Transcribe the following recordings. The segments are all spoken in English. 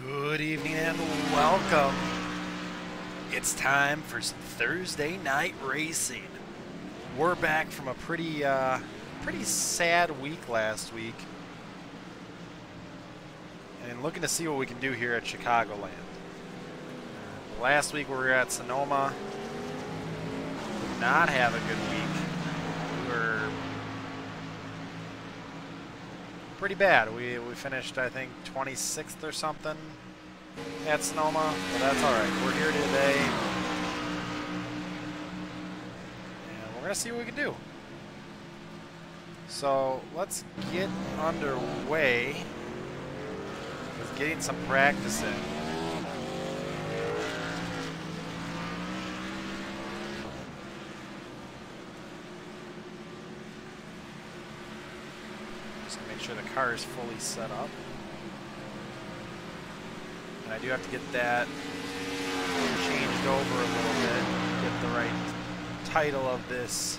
Good evening and welcome. It's time for some Thursday night racing. We're back from a pretty sad week last week, and looking to see what we can do here at Chicagoland. Last week we were at Sonoma. Did not have a good week. We were pretty bad. We finished, I think, 26th or something at Sonoma, but that's all right. We're here today, and we're gonna see what we can do. So let's get underway with getting some practice in. Make sure the car is fully set up. And I do have to get that changed over a little bit, get the right title of this.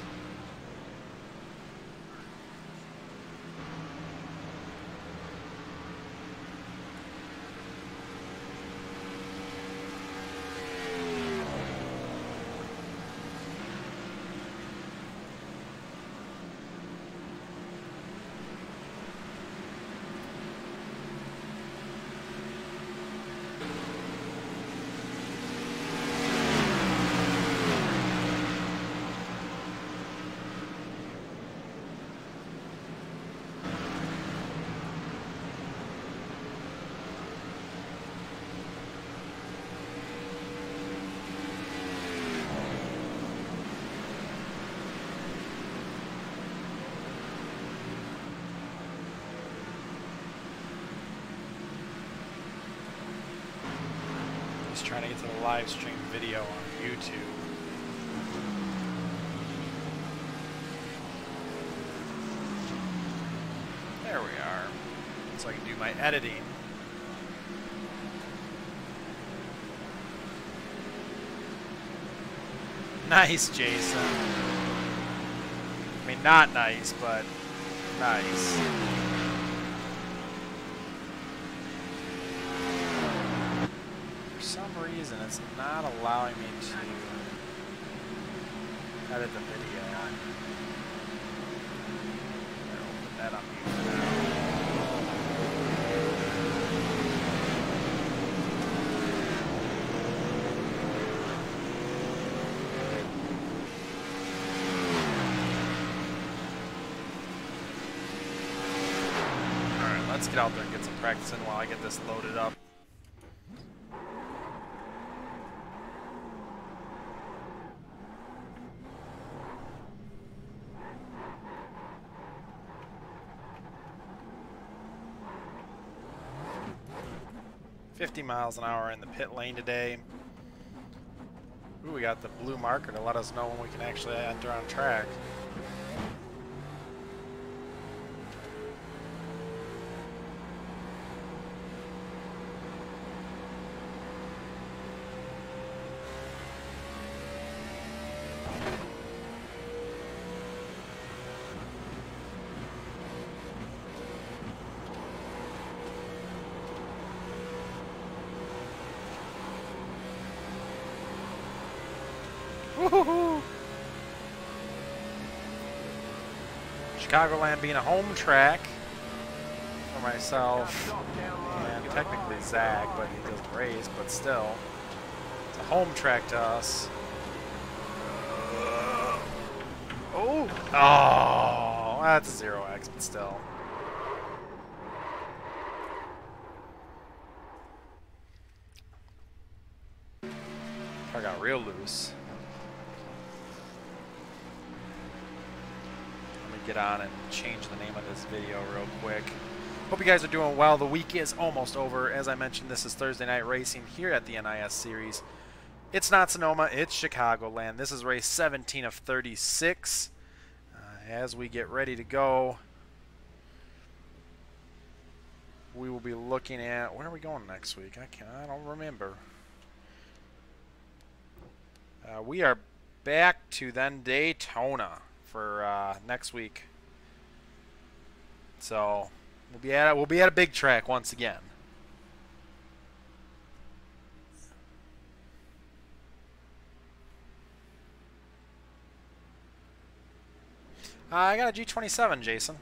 Trying to get to the live stream video on YouTube. There we are. So I can do my editing. Nice, Jason. I mean, not nice, but nice. For some reason it's not allowing me to edit the video. I'll put that on mute for now. Alright, let's get out there and get some practice in while I get this loaded up. mph in the pit lane today. Ooh, we got the blue marker to let us know when we can actually enter on track. Woohoo! Chicagoland being a home track for myself and technically Zach, but he doesn't race, but still. It's a home track to us. Oh! Oh! That's a 0x, but still. I got real loose. Get on and change the name of this video real quick. Hope you guys are doing well. The week is almost over. As I mentioned, this is Thursday night racing here at the NIS Series. It's not Sonoma, it's Chicagoland. This is race 17 of 36. As we get ready to go, we will be looking at, where are we going next week? I don't remember. We are back to then Daytona for next week. So we'll be at a big track once again. I got a G27, Jason.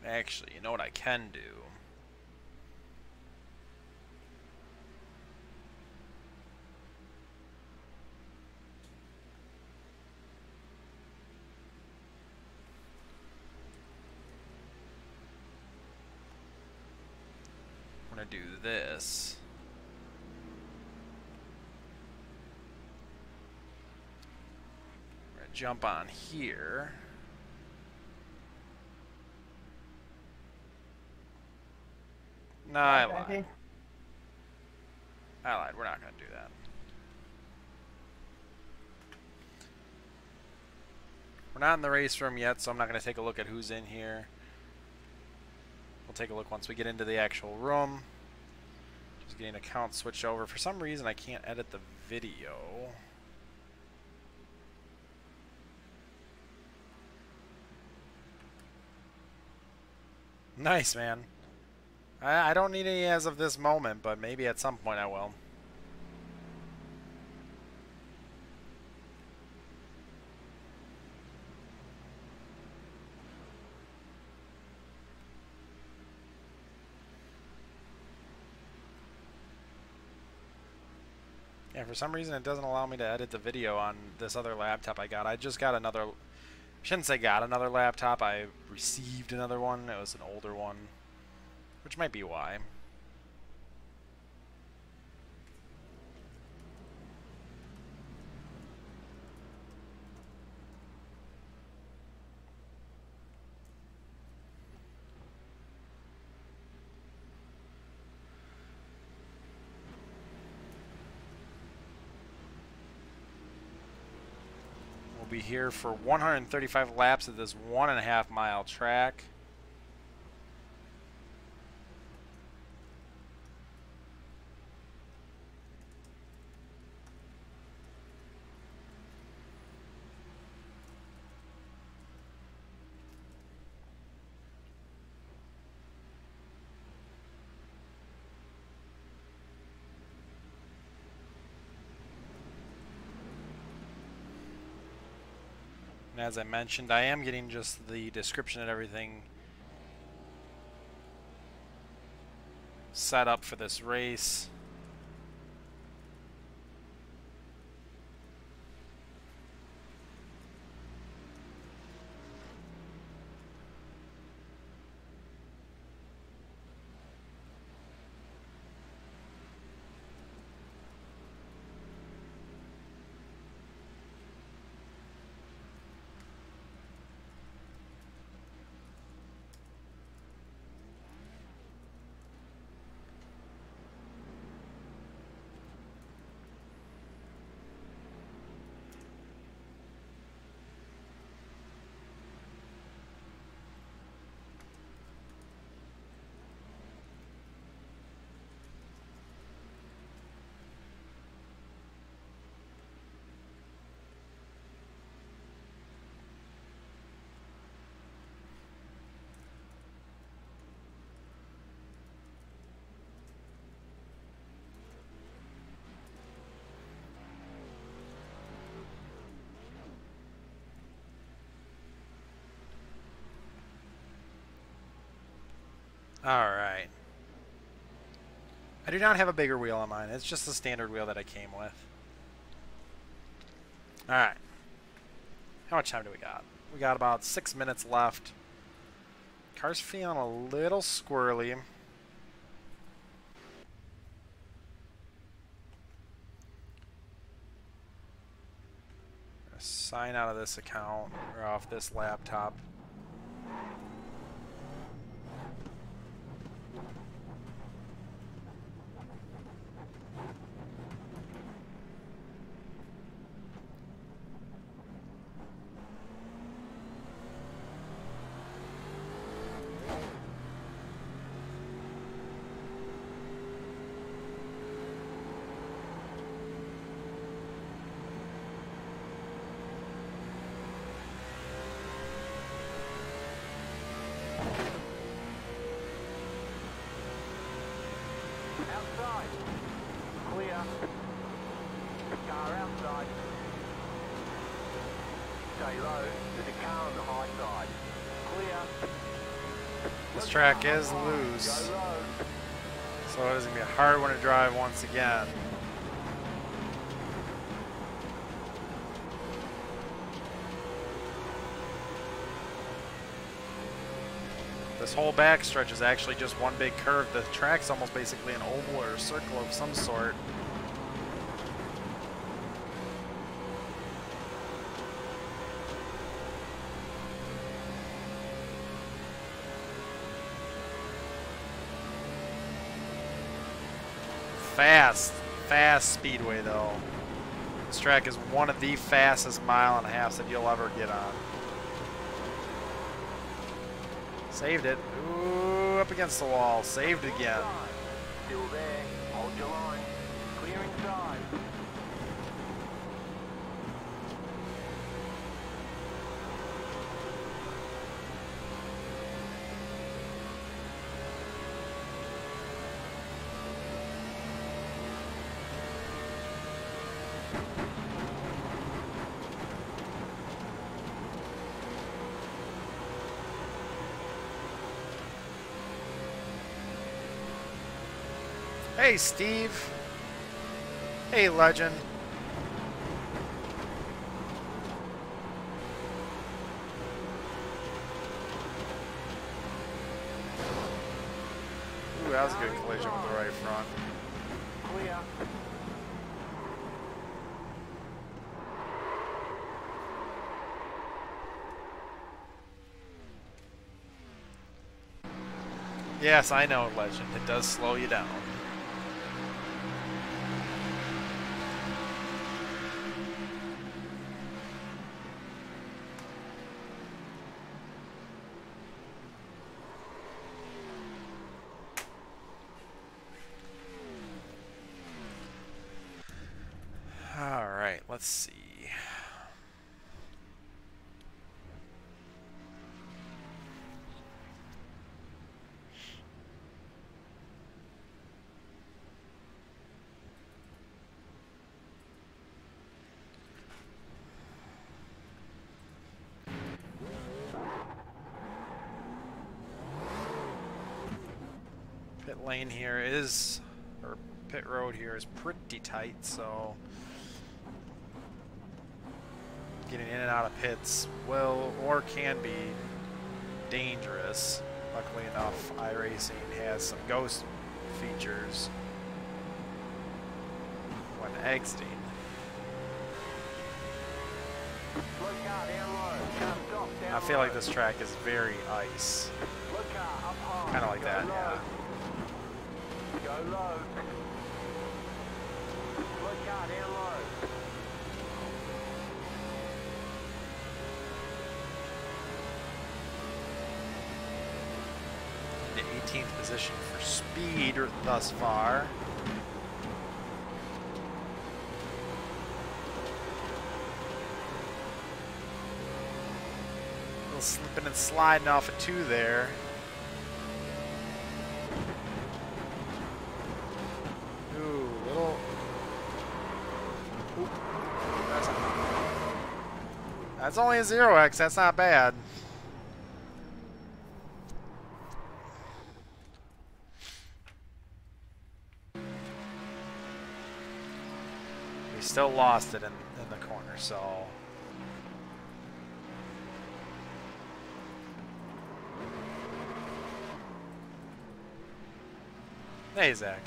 Actually, you know what I can do? I'm gonna do this. I'm gonna jump on here. No, I lied. I lied. We're not going to do that. We're not in the race room yet, so I'm not going to take a look at who's in here. We'll take a look once we get into the actual room. Just getting accounts switched over. For some reason, I can't edit the video. Nice, man. I don't need any as of this moment, but maybe at some point I will. Yeah, for some reason it doesn't allow me to edit the video on this other laptop I got. I just got another... I shouldn't say got another laptop. I received another one. It was an older one. Which might be why. We'll be here for 135 laps of this 1.5 mile track. And as I mentioned, I am getting just the description and everything set up for this race. Alright. I do not have a bigger wheel on mine. It's just the standard wheel that I came with. Alright. How much time do we got? We got about 6 minutes left. Car's feeling a little squirrely. Sign out of this account or off this laptop. stay low. There's a car on the high side. Clear. This track is loose, so it is going to be a hard one to drive once again. This whole backstretch is actually just one big curve. The track's almost basically an oval or a circle of some sort. Fast speedway though. This track is one of the fastest mile-and-a-halfs that you'll ever get on. Saved it. Ooh, up against the wall. Saved it again. Still there. Hold your line. Clear inside. Hey, Steve. Hey, legend. Ooh, that was a good collision with the right front. Clear. Yes, I know, legend. It does slow you down. Alright, let's see. Pit lane here is, or pit road here is pretty tight, so getting in and out of pits will or can be dangerous. Luckily enough, iRacing has some ghost features when exiting. I feel like this track is very ice. Kind of like that, yeah. Go low. Slow car down low. In the 18th position for speed thus far. A little slipping and sliding off a 2 there. That's only a 0x, that's not bad. We still lost it in the corner, so. Hey, Zach.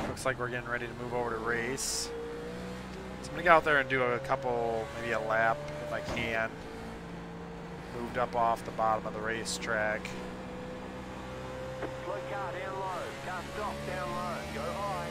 Looks like we're getting ready to move over to race. So I'm going to get out there and do a couple, maybe a lap if I can. Moved up off the bottom of the racetrack. Slow car down low. Can't stop down low. Go high.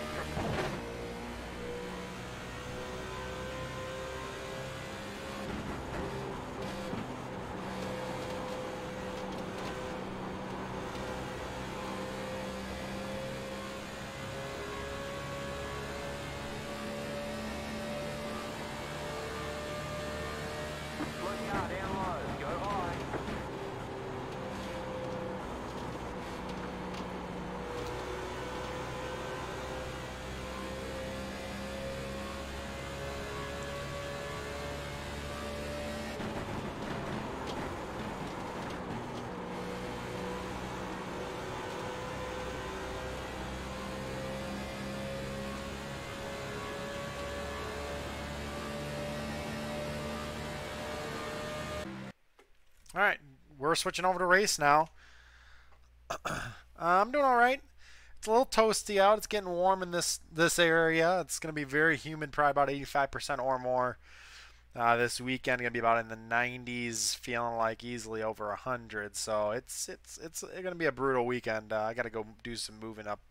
All right, we're switching over to race now. I'm doing all right. It's a little toasty out. It's getting warm in this area. It's going to be very humid, probably about 85% or more. This weekend going to be about in the 90s, feeling like easily over 100. So it's going to be a brutal weekend. I got to go do some moving up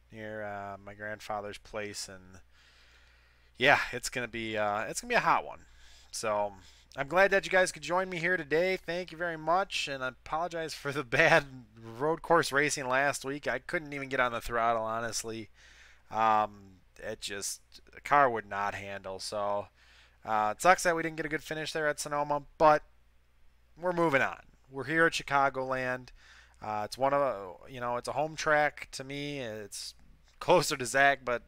near my grandfather's place, and yeah, it's going to be a hot one. So I'm glad that you guys could join me here today. Thank you very much, and I apologize for the bad road course racing last week. I couldn't even get on the throttle, honestly. It just the car would not handle. So it sucks that we didn't get a good finish there at Sonoma, but we're moving on. We're here at Chicagoland. It's one of it's a home track to me. It's closer to Zach, but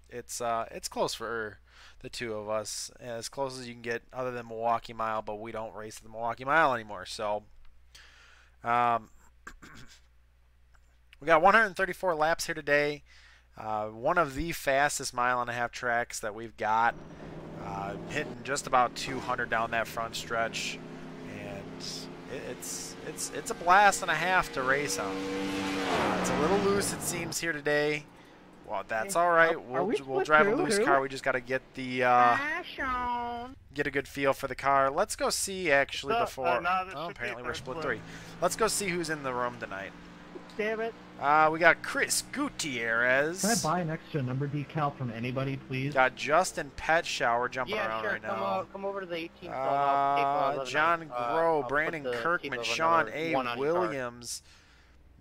it's close for the two of us, as close as you can get other than Milwaukee Mile, but we don't race the Milwaukee Mile anymore. So we got 134 laps here today. One of the fastest mile-and-a-half tracks that we've got, hitting just about 200 down that front stretch, and it's a blast and a half to race on. It's a little loose, it seems, here today. Well, that's all right. We'll drive a loose car. We just got to get the get a good feel for the car. Let's go see actually before. Oh, apparently we're split 3. Let's go see who's in the room tonight. Damn it. We got Chris Gutierrez. Can I buy an extra number decal from anybody, please? Got Justin Pet Shower jumping around right now. Come over to the 18th. John Groh, Brandon Kirkman, Sean A. Williams,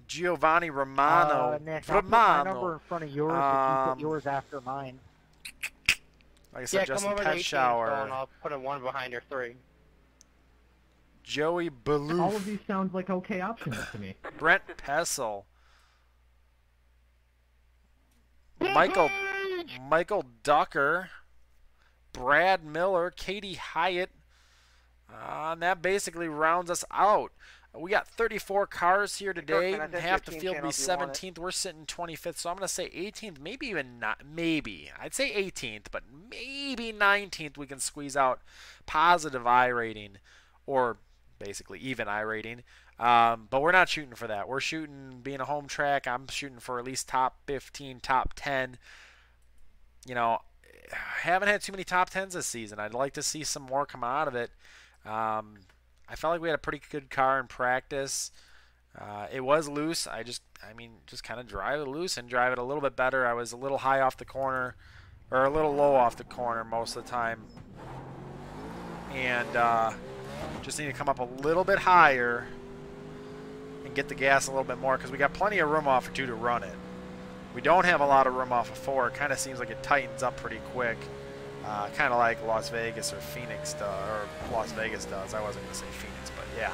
Giovanni Romano. Nick, I'll put my number in front of yours if you put yours after mine. Like I said, Justin Pet Shower. I'll put a 1 behind your 3. Joey Balloof. All of these sound like okay options to me. Brent Pessel. Michael Ducker. Brad Miller. Katie Hyatt. And that basically rounds us out. We got 34 cars here today. Half the field will be 17th. We're sitting 25th, so I'm going to say 18th. Maybe even not. Maybe. I'd say 18th, but maybe 19th we can squeeze out positive I rating, or basically even I rating. But we're not shooting for that. We're shooting, being a home track, I'm shooting for at least top 15, top 10. Haven't had too many top 10s this season. I'd like to see some more come out of it. I felt like we had a pretty good car in practice. It was loose. just kind of drive it loose and drive it a little bit better. I was a little high off the corner, or a little low off the corner most of the time. And just need to come up a little bit higher and get the gas a little bit more, because we got plenty of room off of 2 to run it. We don't have a lot of room off of 4. It kind of seems like it tightens up pretty quick. Kind of like Las Vegas or Phoenix does, or Las Vegas does. I wasn't going to say Phoenix, but yeah.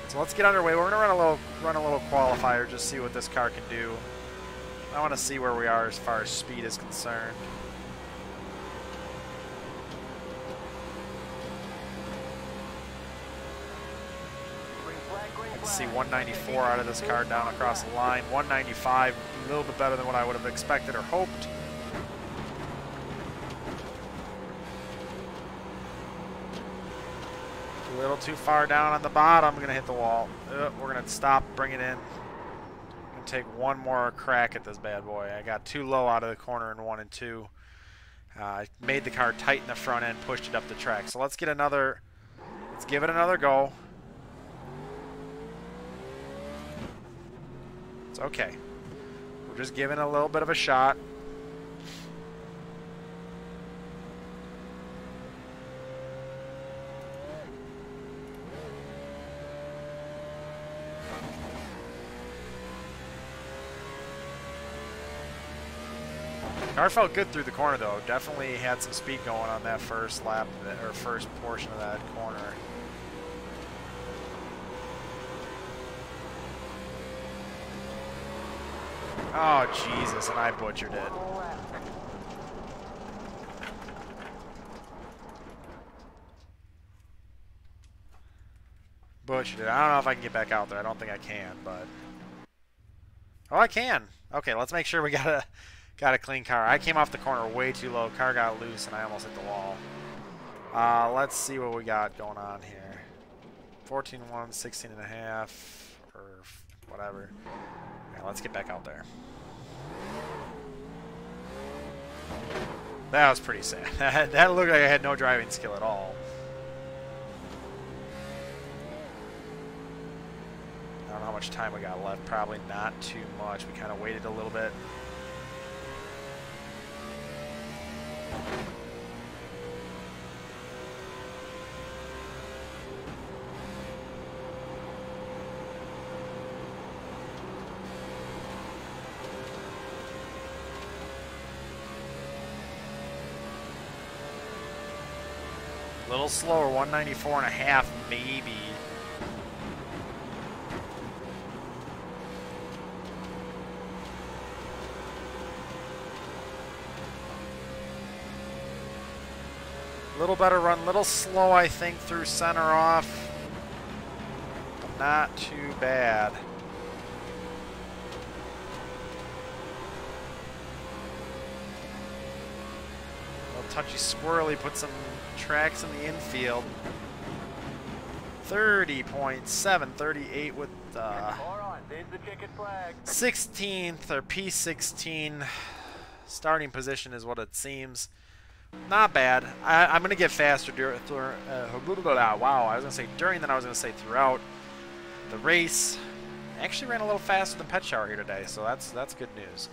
So let's get underway. We're going to run a little qualifier, just see what this car can do. I want to see where we are as far as speed is concerned. Let's see 194 out of this car down across the line. 195, a little bit better than what I would have expected or hoped. A little too far down on the bottom. I'm going to hit the wall. We're going to stop, bring it in. I'm going to take one more crack at this bad boy. I got too low out of the corner in 1 and 2. I made the car tight in the front end, pushed it up the track. So let's give it another go. It's okay. We're just giving a little bit of a shot. Car felt good through the corner, though. Definitely had some speed going on that first lap, or first portion of that corner. Oh, Jesus, and I butchered it. Butchered it. I don't know if I can get back out there. I don't think I can, but... Oh, I can. Okay, let's make sure we got a clean car. I came off the corner way too low. Car got loose, and I almost hit the wall. Let's see what we got going on here. 14-1, 16.5, or whatever. Yeah, let's get back out there. That was pretty sad. That looked like I had no driving skill at all. I don't know how much time we got left. Probably not too much. We kind of waited a little bit. A little slower, 194.5 maybe. Little better run, little slow I think through center off. But not too bad. Touchy squirrely, put some tracks in the infield. 30.7, 38 with 16th or P16 starting position is what it seems. Not bad. I'm going to get faster during, wow, I was going to say during, then I was going to say throughout the race. I actually ran a little faster than Pet Shower here today, so that's good news.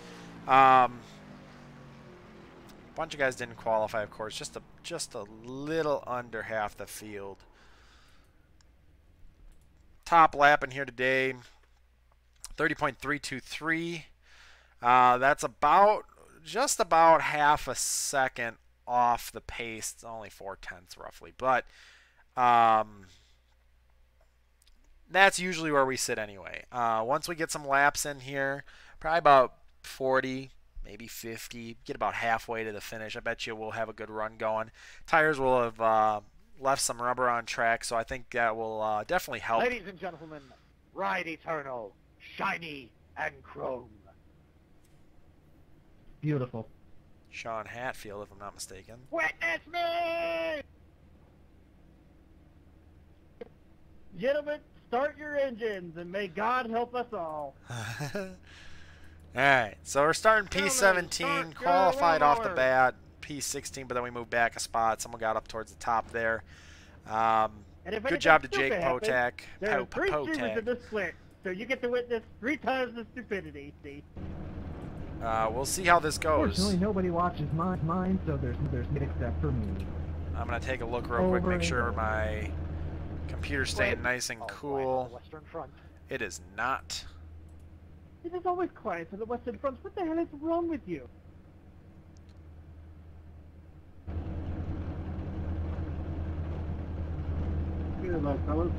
Bunch of guys didn't qualify, of course. Just a little under half the field. Top lap in here today, 30.323. That's just about half a second off the pace. It's only 0.4 roughly, but that's usually where we sit anyway. Once we get some laps in here, probably about 40. Maybe 50, get about halfway to the finish. I bet you we'll have a good run going. Tires will have left some rubber on track, so I think that will definitely help. Ladies and gentlemen, ride eternal, shiny, and chrome. Beautiful. Sean Hatfield, if I'm not mistaken. Witness me! Gentlemen, start your engines, and may God help us all. Alright, so we're starting P17, qualified off the bat, P16, but then we moved back a spot. Someone got up towards the top there. Good job to Jake Potak. There are 3 streamers in this split, so you get to witness 3 times the stupidity, see? We'll see how this goes. Fortunately, nobody watches mine, so there's me except for me. I'm going to take a look real quick, make sure my computer's staying nice and cool. Western front. It is not. It is always quiet to the western front. What the hell is wrong with you? Good luck, fellas.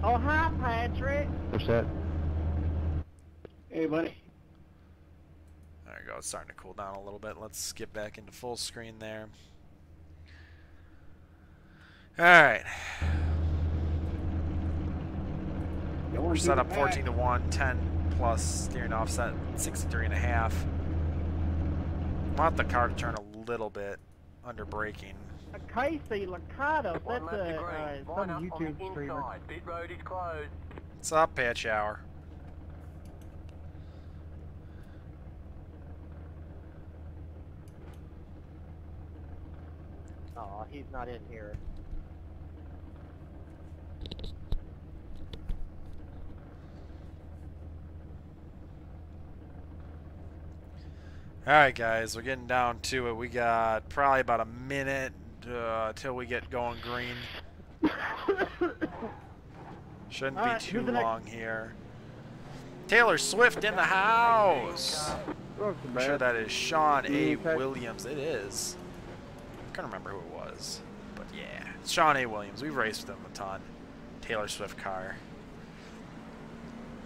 Oh, hi, Patrick. What's that? Hey, buddy. There we go. It's starting to cool down a little bit. Let's get back into full screen there. All right. We're set up 14-1, 10 plus steering offset, 63.5. Want the car to turn a little bit under braking. Casey Lacado, that's some YouTube streamer. Pit road is closed. What's up, Pat Shower? Oh, he's not in here. Alright guys, we're getting down to it. We got probably about a minute till we get going green. Shouldn't be too long here. Taylor Swift in the house! I'm sure that is Sean A. Williams. It is. I can't remember who it was. But yeah, it's Sean A. Williams. We've raced with him a ton. Taylor Swift car.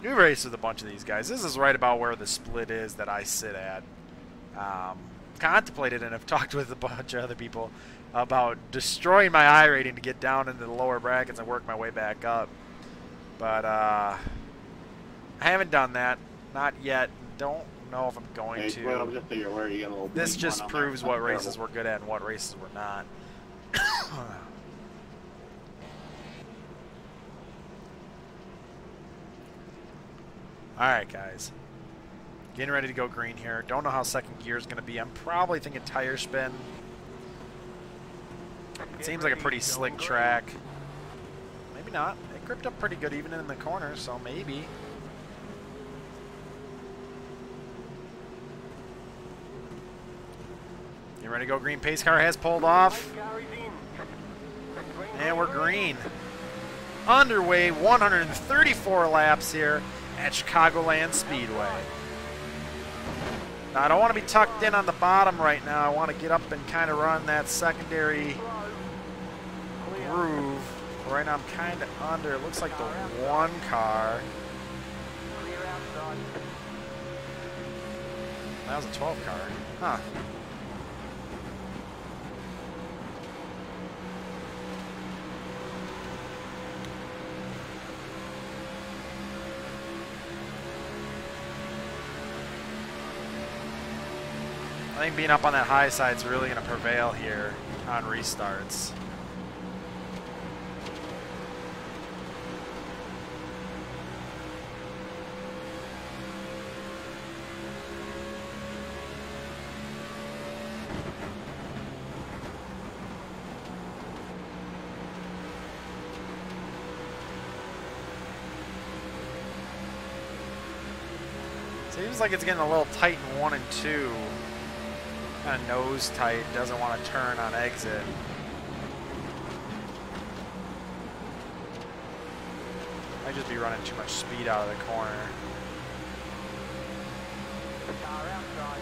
We've raced with a bunch of these guys. This is right about where the split is that I sit at. Contemplated and have talked with a bunch of other people about destroying my I rating to get down into the lower brackets and work my way back up. But I haven't done that. Not yet. Don't know if I'm going to. Well, just so you're aware, you got a little this just proves what races we're good at and what races we're not. Alright, guys. Getting ready to go green here. Don't know how second gear is going to be. I'm probably thinking tire spin. It seems like a pretty slick track. Maybe not. It gripped up pretty good even in the corner, so maybe. Getting ready to go green. Pace car has pulled off. And we're green. Underway, 134 laps here at Chicagoland Speedway. Now, I don't want to be tucked in on the bottom right now. I want to get up and kind of run that secondary groove. Right now, I'm kind of under. It looks like the one car. That was a 12 car. Huh. I think being up on that high side is really going to prevail here on restarts. Seems like it's getting a little tight in 1 and 2. Kind of nose tight, doesn't want to turn on exit. Might just be running too much speed out of the corner. Car outside.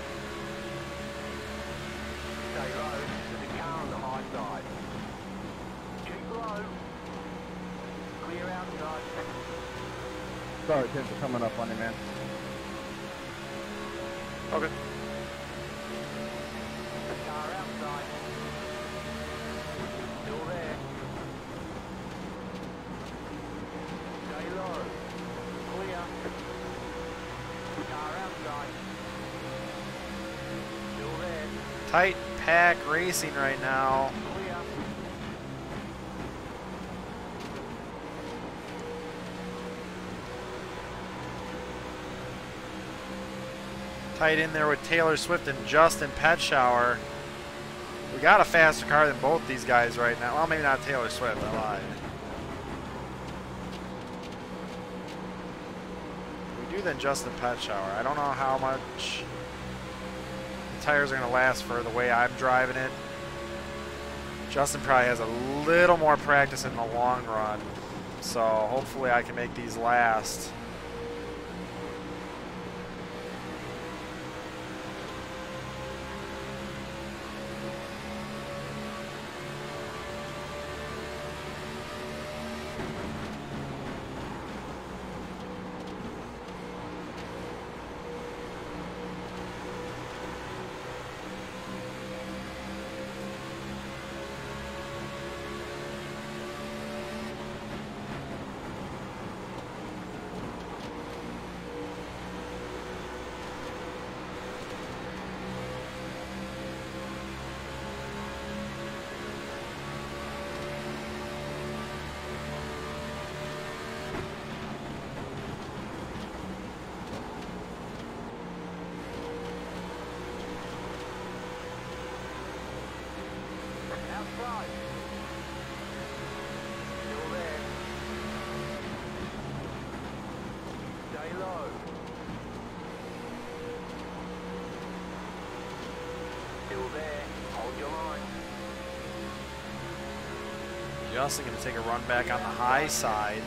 Stay low. There's a car on the high side. Keep low. Clear outside. Sorry, kids are coming up on you, man. Okay. Car outside. Still there. Stay low. Clear. Car outside. Still there. Tight pack racing right now. Clear. Tight in there with Taylor Swift and Justin Petshower. We got a faster car than both these guys right now. Well, maybe not Taylor Swift, I lied. We do than Justin Petshower. I don't know how much the tires are going to last for the way I'm driving it. Justin probably has a little more practice in the long run, so hopefully I can make these last. Outside. Still there. Stay low. Still there. Hold your line. Justin going to take a run back on the high side.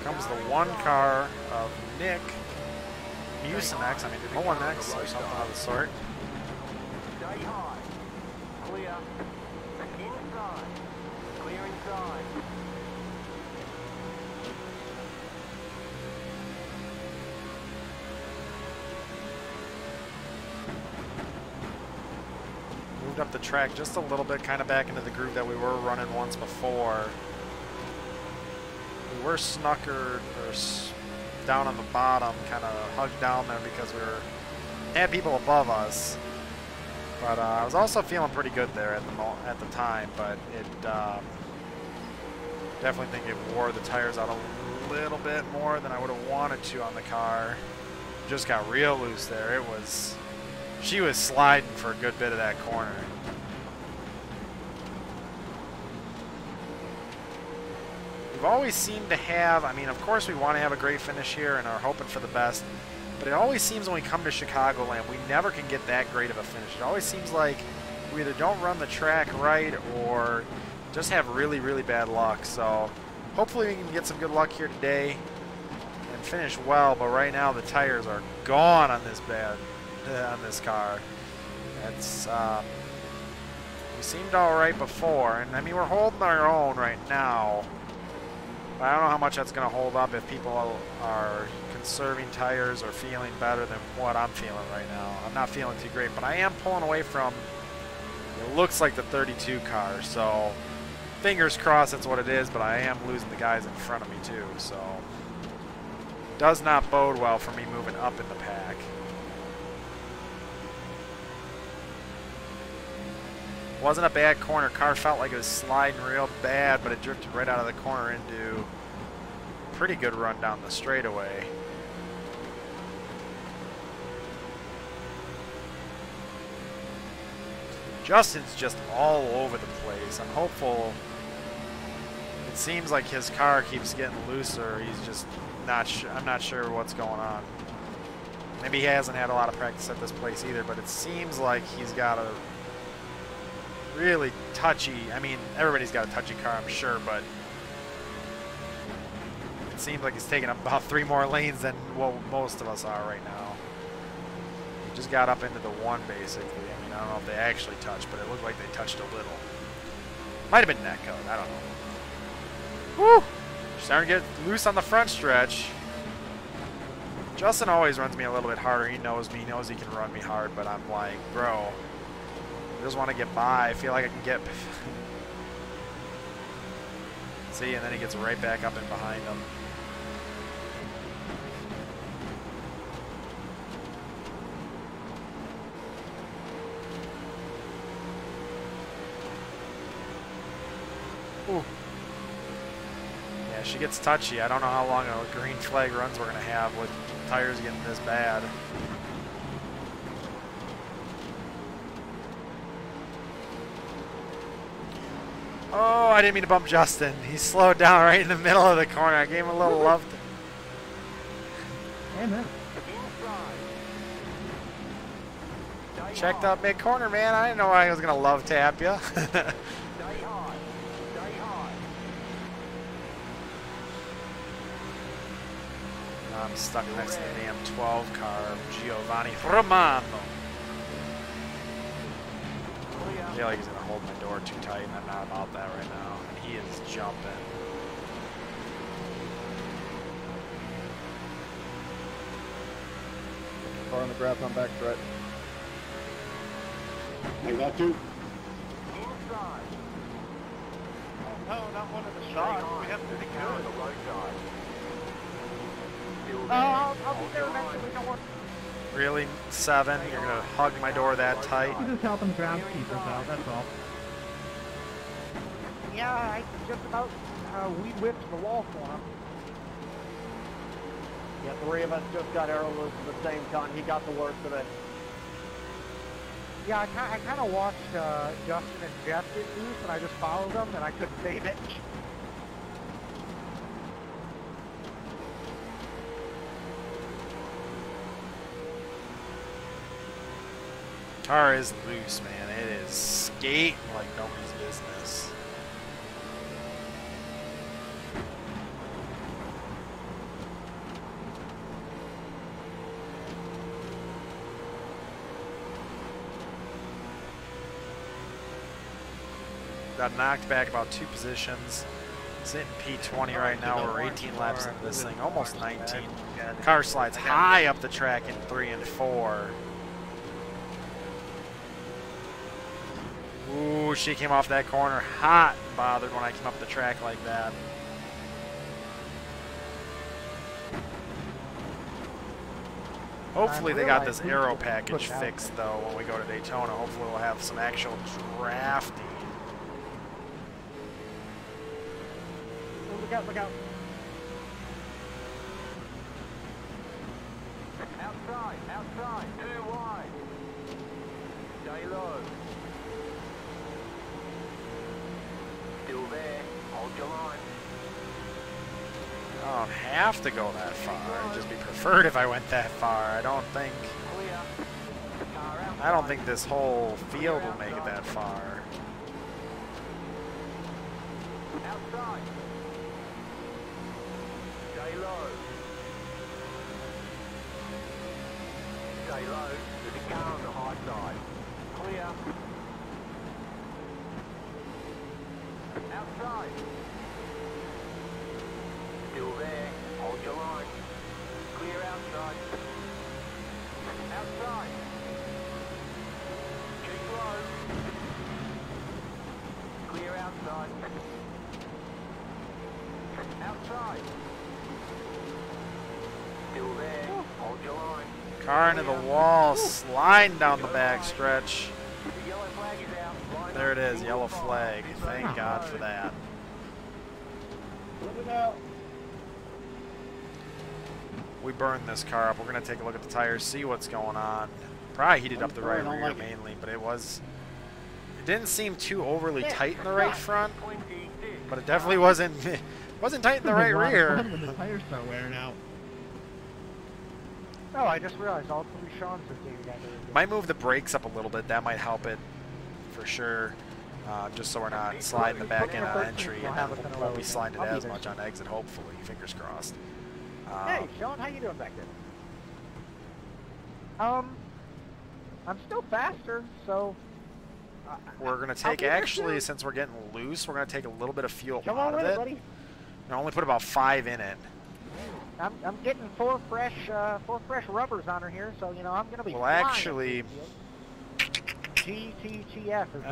Comes the one car of Nick Mucinex, I mean Mulinex or something of the sort. Stay high. Clear. Inside. Clear inside. moved up the track just a little bit, kind of back into the groove that we were running once before. We were snookered or down on the bottom, kind of hugged down there because we had people above us. But I was also feeling pretty good there at the time, but it definitely think it wore the tires out a little bit more than I would have wanted to on the car. Just got real loose there. She was sliding for a good bit of that corner. We've always seemed to have, I mean, of course we want to have a great finish here and are hoping for the best, but it always seems when we come to Chicagoland, we never can get that great of a finish. It always seems like we either don't run the track right or just have really, really bad luck. So hopefully we can get some good luck here today and finish well, but right now the tires are gone on this car. It's we seemed all right before, and I mean we're holding our own right now. But I don't know how much that's going to hold up if people are conserving tires or feeling better than what I'm feeling right now. I'm not feeling too great, but I am pulling away from, it looks like the 32 car, so fingers crossed that's what it is, but I am losing the guys in front of me too, so does not bode well for me moving up in the pack. Wasn't a bad corner. Car felt like it was sliding real bad, but it drifted right out of the corner into a pretty good run down the straightaway. Justin's just all over the place. I'm hopeful. It seems like his car keeps getting looser. He's just not sure. I'm not sure what's going on. Maybe he hasn't had a lot of practice at this place either, but it seems like he's got a really touchy, I mean, everybody's got a touchy car, I'm sure, but it seems like he's taking up about 3 more lanes than what most of us are right now. Just got up into the 1, basically. I mean, I don't know if they actually touched, but it looked like they touched a little. Might have been net code, I don't know. Woo! Starting to get loose on the front stretch. Justin always runs me a little bit harder. He knows me, he knows he can run me hard, but I'm like, bro, I just want to get by. I feel like I can get... See, and then he gets right back up and behind him. Ooh. Yeah, she gets touchy. I don't know how long a green flag runs we're going to have with tires getting this bad. Oh, I didn't mean to bump Justin. He slowed down right in the middle of the corner. I gave him a little love. Amen. Checked up mid-corner, man. I didn't know I was going to love tap you. I'm stuck next to the damn 12 car of Giovanni Romano. I feel like he's going to hold my door too tight, and I'm not about that right now. And he is jumping. Car on the grab, come back, Brett. I got you. No, not one of the shots. We have to be good. I'll be there eventually. Don't worry. Really, 7? You're going to hug my door that tight? You're just helping the groundskeepers out, that's all. Yeah, I just about we whipped the wall for him. Yeah, 3 of us just got arrow loose at the same time. He got the worst of it. Yeah, I kind of watched Justin and Jeff get loose, and I just followed them, and I couldn't save it. Car is loose, man. It is skating like nobody's business. Got knocked back about 2 positions. Sitting P20 right now. We're 18 laps into this thing, almost 19. Car slides high up the track in 3 and 4. Ooh, she came off that corner hot and bothered when I came up the track like that. Hopefully they got this aero package fixed though when we go to Daytona. Hopefully we'll have some actual drafting. Oh, look out, look out. Outside, outside, too wide. Stay low. Still there, hold your line. I don't have to go that far. It'd just be preferred if I went that far. I don't think this whole field will make it that far. Outside. Stay low. Stay low. There's a car on the high side. Clear. Outside. Still there. Hold your line. Clear outside. Outside. Keep low. Clear outside. Outside. Still there. Hold your line. Car into the wall, sliding down the back stretch. The yellow flag is out. Line There it up, is, single yellow file. flag. Thank God for that. Look out. We burned this car up. We're going to take a look at the tires, see what's going on. Probably heated up the right rear mainly, but it didn't seem too overly tight in the right front, but it definitely wasn't tight in the right rear. When the tires start wearing out. Oh, I just realized all three Sean's are together. Might move the brakes up a little bit. That might help it for sure. Just so we're not sliding the back end on entry, and then we won't be sliding it as much on exit, hopefully. Fingers crossed. Hey, Sean, how you doing back there? I'm still faster, so... We're going to take, actually, since we're getting loose, we're going to take a little bit of fuel Come out on of with it, it. buddy. And only put about 5 in it. I'm getting four fresh rubbers on her here, so you know I'm gonna be. Well, flying actually, GTTF is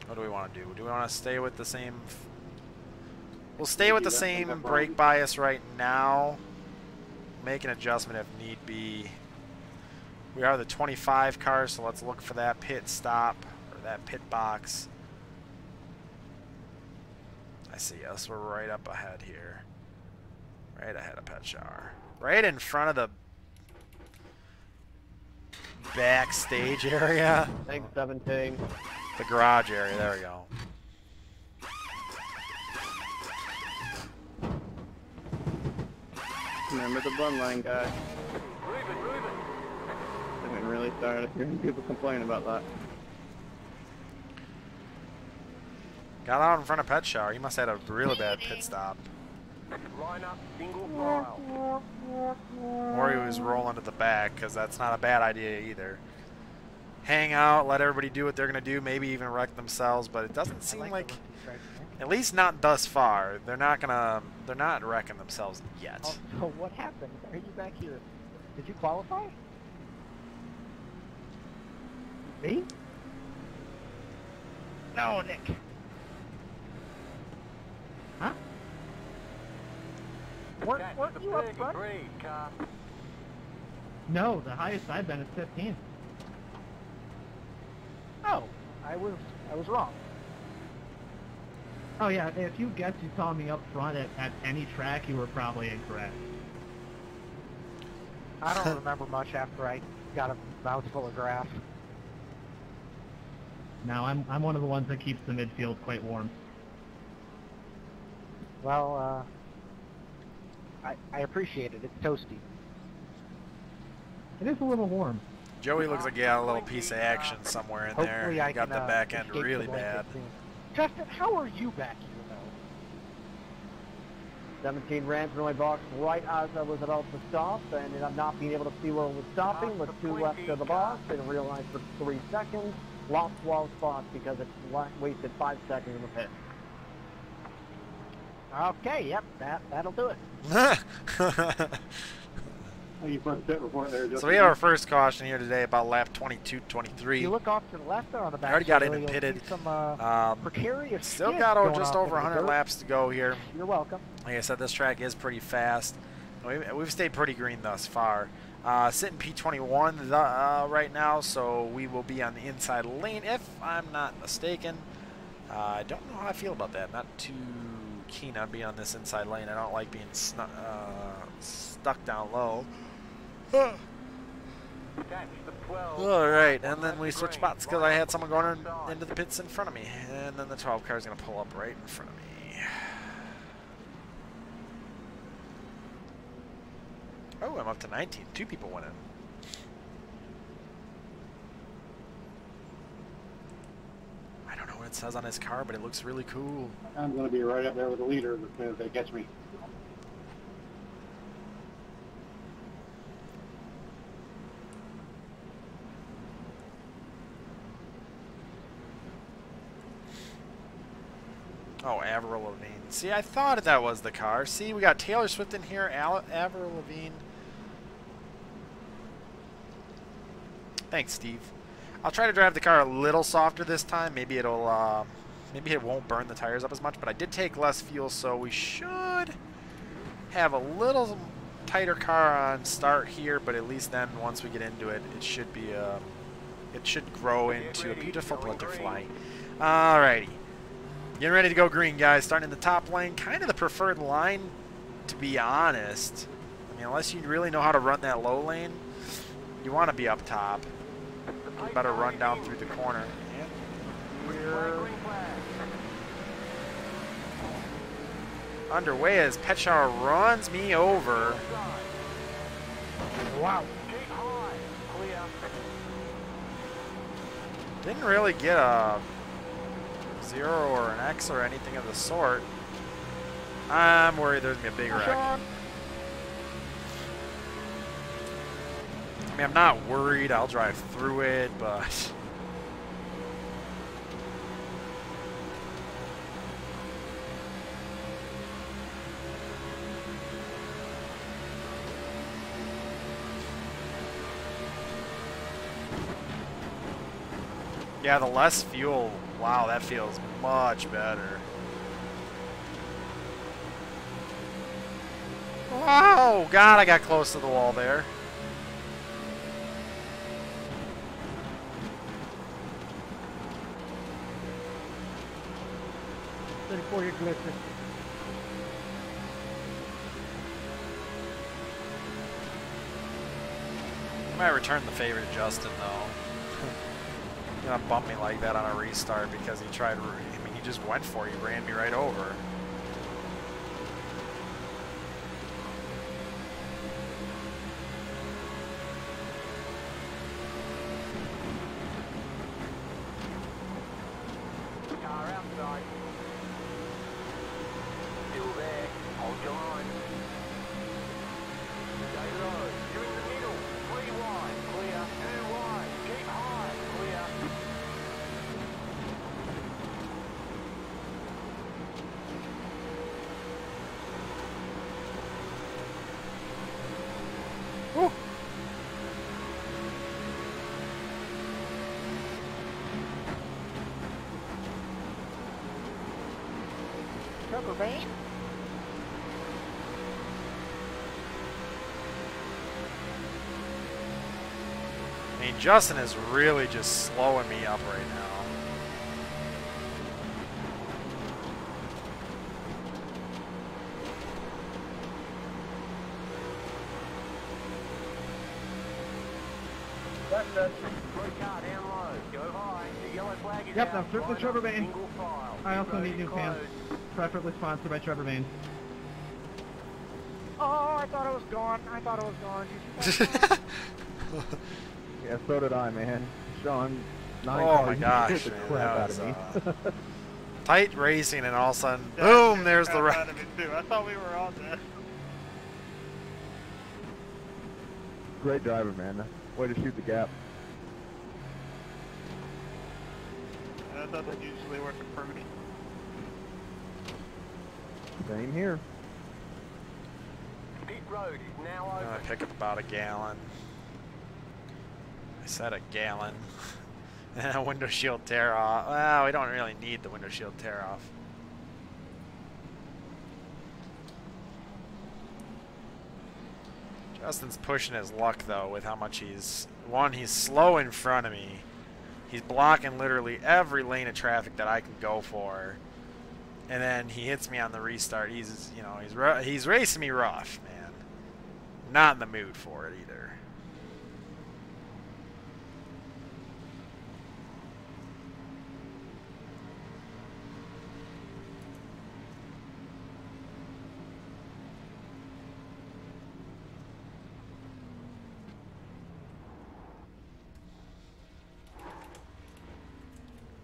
what do we want to do? Do we want to stay with the same? We'll stay with the same brake bias right now. Make an adjustment if need be. We are the 25 car, so let's look for that pit stop or that pit box. I see us. We're right up ahead here. Right ahead of Pet Shower. Right in front of the backstage area. Thanks, 17. The garage area. There we go. Remember the bun line, guy. Ruben. I've been really tired of hearing people complain about that. Got out in front of Pet Shower. He must have had a really bad pit stop. Line up, single file. Or he was rolling to the back, because that's not a bad idea either. Hang out, let everybody do what they're going to do, maybe even wreck themselves, but it doesn't seem like, at least not thus far, they're not wrecking themselves yet. Oh, so what happened? Are you back here? Did you qualify? Me? No, Nick. Huh? Weren't you up front? Car. No, the highest I've been is 15. Oh, I was wrong. Oh yeah, if you guessed you saw me up front at any track, you were probably incorrect. I don't remember much after I got a mouthful of grass. No, I'm one of the ones that keeps the midfield quite warm. Well, I appreciate it. It's toasty. It is a little warm. Joey looks like he got a little piece of action somewhere in there. Hopefully He I got can, the back end escape really the blanket bad. soon. Justin, how are you back here, though? 17 ran through my box right as I was about to stop, and ended up not being able to see where it was stopping, with 2 left of the box, and realized for 3 seconds, lost 12 spots because it wasted 5 seconds in the pit. Okay, yep, that'll do it. you put pit report there. Just So we have our first caution here today about lap 22, 23. You look off to the left there on the back. I already got in straight, and you'll pitted. see some precarious Still skids got going just off over into the 100 dirt. laps to go here. You're welcome. Like I said, this track is pretty fast. We've stayed pretty green thus far. Sitting P21 right now, so we will be on the inside lane if I'm not mistaken. I don't know how I feel about that. Not too keen on being on this inside lane. I don't like being stuck down low. All right, and then we switch spots because I had someone going into the pits in front of me, and then the 12 car is going to pull up right in front of me. Oh, I'm up to 19. 2 people went in. I don't know what it says on his car, but it looks really cool. I'm going to be right up there with the leader as soon as they catch me. Oh, Avril Lavigne. See, I thought that was the car. See, we got Taylor Swift in here, Avril Lavigne. Thanks, Steve. I'll try to drive the car a little softer this time. Maybe it'll, maybe it won't burn the tires up as much. But I did take less fuel, so we should have a little tighter car on start here. But at least then, once we get into it, it should be it should grow into a beautiful butterfly. Alrighty. Getting ready to go green, guys. Starting in the top lane. Kind of the preferred line, to be honest. I mean, unless you really know how to run that low lane, you want to be up top. You better run down through the corner. And we're underway as Petchar runs me over. Wow. Didn't really get a 0 or an X or anything of the sort. I'm worried there's going to be a big wreck. I mean, I'm not worried. I'll drive through it, but... Yeah, the less fuel, wow, that feels much better. Oh, God, I got close to the wall there. For your glitches. I might return the favor to Justin, though. He's gonna bump me like that on a restart because he tried. I mean, he just went for it. He ran me right over. Car outside. Still there. Hold your line. Stay low. You're in the middle. 3 wide. Clear. 2 wide. Keep high. Clear. Woo. Trevor Van. I mean, Justin is really just slowing me up right now. Blue car down low. Go high. The yellow flag is Yep, out. now circle Line Trevor up, Van. single file. I also need new Close. fans. Preferably sponsored by Trevor Van. Oh, I thought it was gone. I thought it was gone. Did you see that? Yeah, so did I, man. Sean, Oh my gosh, hit the man, crap that out was, of me. tight racing, and all of a sudden, boom, there's the wreck. I thought we were on that. Great driver, man. Way to shoot the gap. I thought that usually worked for me. Same here. Pit road is now I'm gonna open. pick up about a gallon. I said a gallon. And a window shield tear off. Well, we don't really need the window shield tear off. Justin's pushing his luck though with how much he's slow in front of me. He's blocking literally every lane of traffic that I can go for. And then he hits me on the restart. He's racing me rough, man. Not in the mood for it either.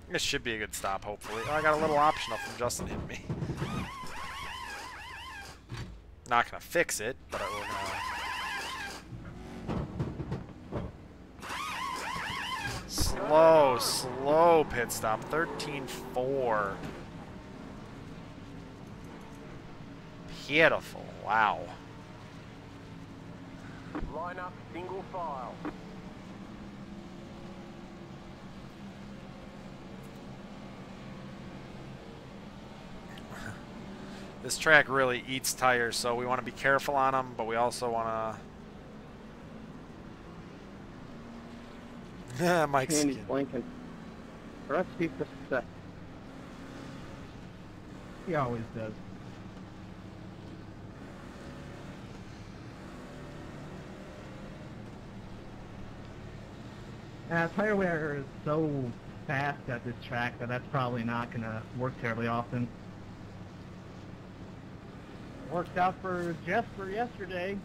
This should be a good stop, hopefully. Oh, I got a little optional from Justin hitting me. Not gonna fix it, but we're gonna... Slow pit stop. 13.4. Beautiful. Wow. Line up single file. This track really eats tires, so we want to be careful on them, but we also want to... Mike's Andy's blinking. Recipe for success. He always does. Tire wear is so fast at this track that that's probably not going to work terribly often. Worked out for Jesper yesterday.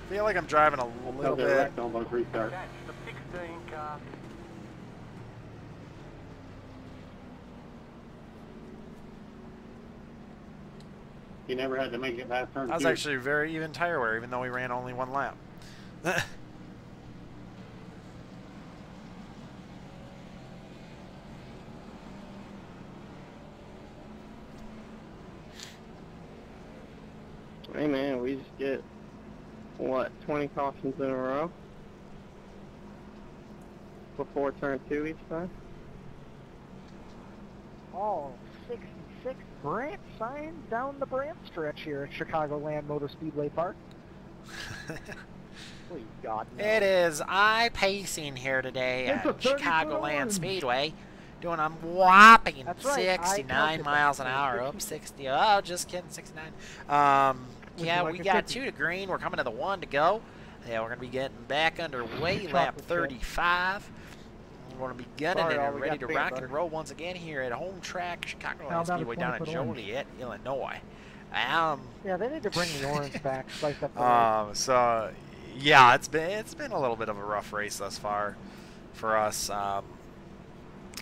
I feel like I'm driving a little They're bit... wrecked almost restart. That's the 16 car. He never had to make it past turn That was 2. actually very even tire wear, even though we ran only one lap. Hey man, we just get, what, 20 cautions in a row? Before turn 2 each time? Oh, 66 branch sign down the branch stretch here at Chicagoland Motor Speedway Park. Please God, no. It is I-pacing here today It's at a 30-foot Chicagoland orange. Speedway, doing a whopping That's right, I 69 counted miles that. an hour, up 60. Oh, just kidding, 69. Yeah, like we a got 50. 2 to green. We're coming to the 1 to go. Yeah, we're going to be getting back underway, Chocolate lap chip. 35. We're going to be gunning Sorry, it all and we ready got to peanut rock butter. and roll once again here at home track, How Chicagoland about a Speedway down in 20-foot orange? Joliet, Illinois. Yeah, they need to bring the orange back. Spice up the race. So yeah, it's been a little bit of a rough race thus far for us.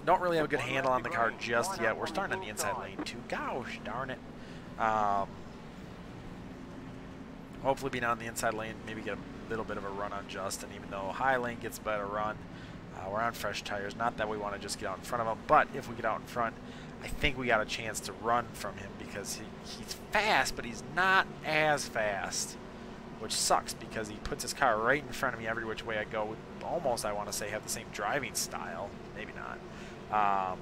Don't really have a good handle on the car just yet. We're starting on the inside lane too. Gosh darn it. Hopefully being on the inside lane, maybe get a little bit of a run on Justin, even though high lane gets a better run. We're on fresh tires. Not that we want to just get out in front of him, but if we get out in front, I think we got a chance to run from him because he's fast, but he's not as fast, which sucks because he puts his car right in front of me every which way I go. We almost, I want to say, have the same driving style. Maybe not.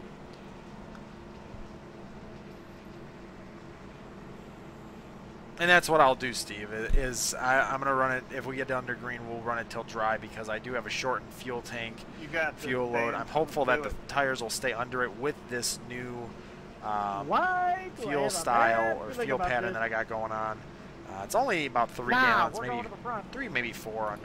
And that's what I'll do, Steve, I'm going to run it, if we get under green, we'll run it till dry because I do have a shortened fuel tank, You got fuel load. I'm hopeful that the tires will stay under it with this new Why do I fuel have a style bad or feeling fuel about pattern this? that I got going on. It's only about 3 Nah, gallons, we're maybe going to the front. 3, maybe 4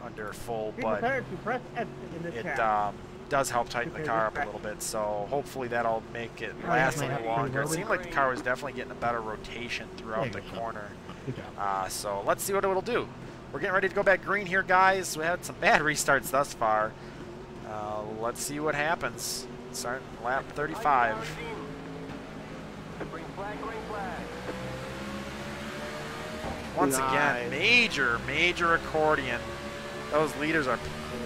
under full, Be but prepared to press X in this it chat. does help tighten the car up a little bit, so hopefully that'll make it last a little longer. It seemed like the car was definitely getting a better rotation throughout the corner. Good job. So let's see what it'll do. We're getting ready to go back green here, guys. We had some bad restarts thus far. Let's see what happens. Starting lap 35. Green flag, green flag. Once again, major accordion. Those leaders are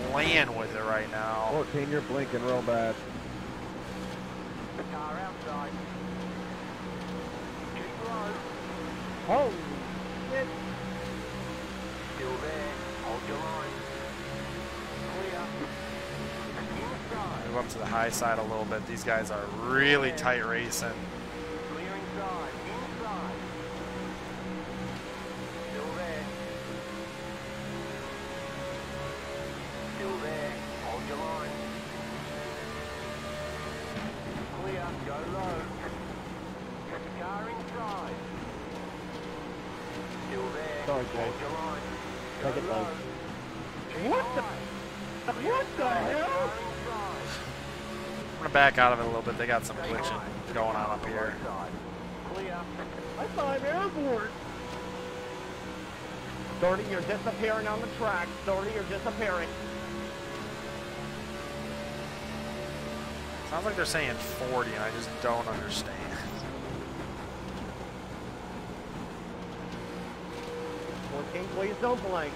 playing with it right now. 14, you're blinking real bad. The car outside. Holy shit. Still there. Hold your line. Clear. Inside. Move up to the high side a little bit. These guys are really tight racing. Clear inside. Inside. Still there. Still there. Hold your line. Clear. Go low. Car inside. Still there. Sorry, Jay. Hold your line. Go Take it low. low. What the? What the hell? I'm going to back out of it a little bit. They got some glitching going on up here. Clear. I thought I'm airborne. Shorty, you're disappearing on the track. Shorty, you're disappearing. Sounds like they're saying 40, and I just don't understand. 14, please don't blink.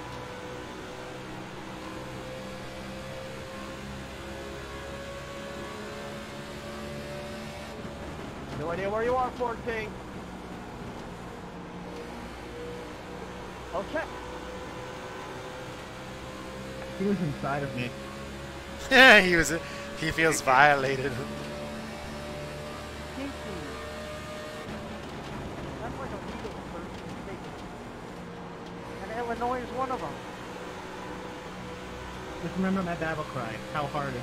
No idea where you are, 14. Okay. He was inside of me. Yeah, he feels violated. That's like a legal state. And Illinois is one of them. Just remember my battle cry. How hard is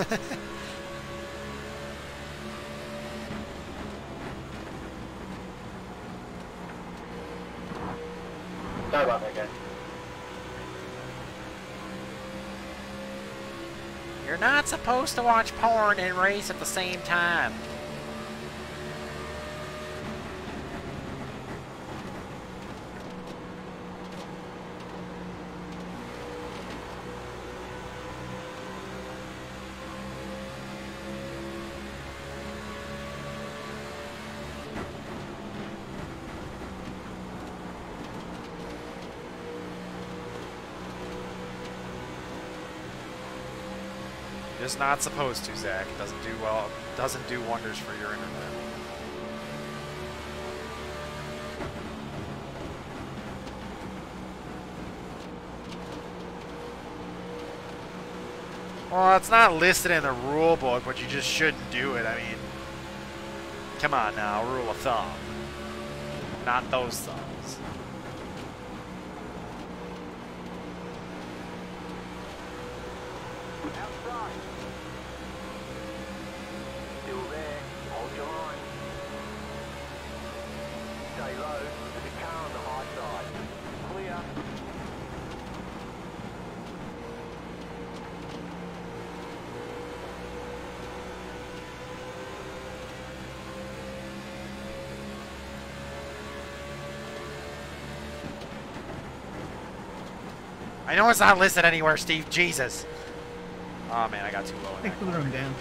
this? Sorry about that, guys. You're not supposed to watch porn and race at the same time. Just not supposed to, Zach. It doesn't do well. Doesn't do wonders for your internet. Well, it's not listed in the rule book, but you just shouldn't do it. I mean, come on now, rule of thumb. Not those thumbs. Outside. Still there. Hold your line. Stay low. There's a car on the high side. Clear. I know it's not listed anywhere, Steve. Jesus. Oh man, I got too low in Thanks that for the corner. room, Dan.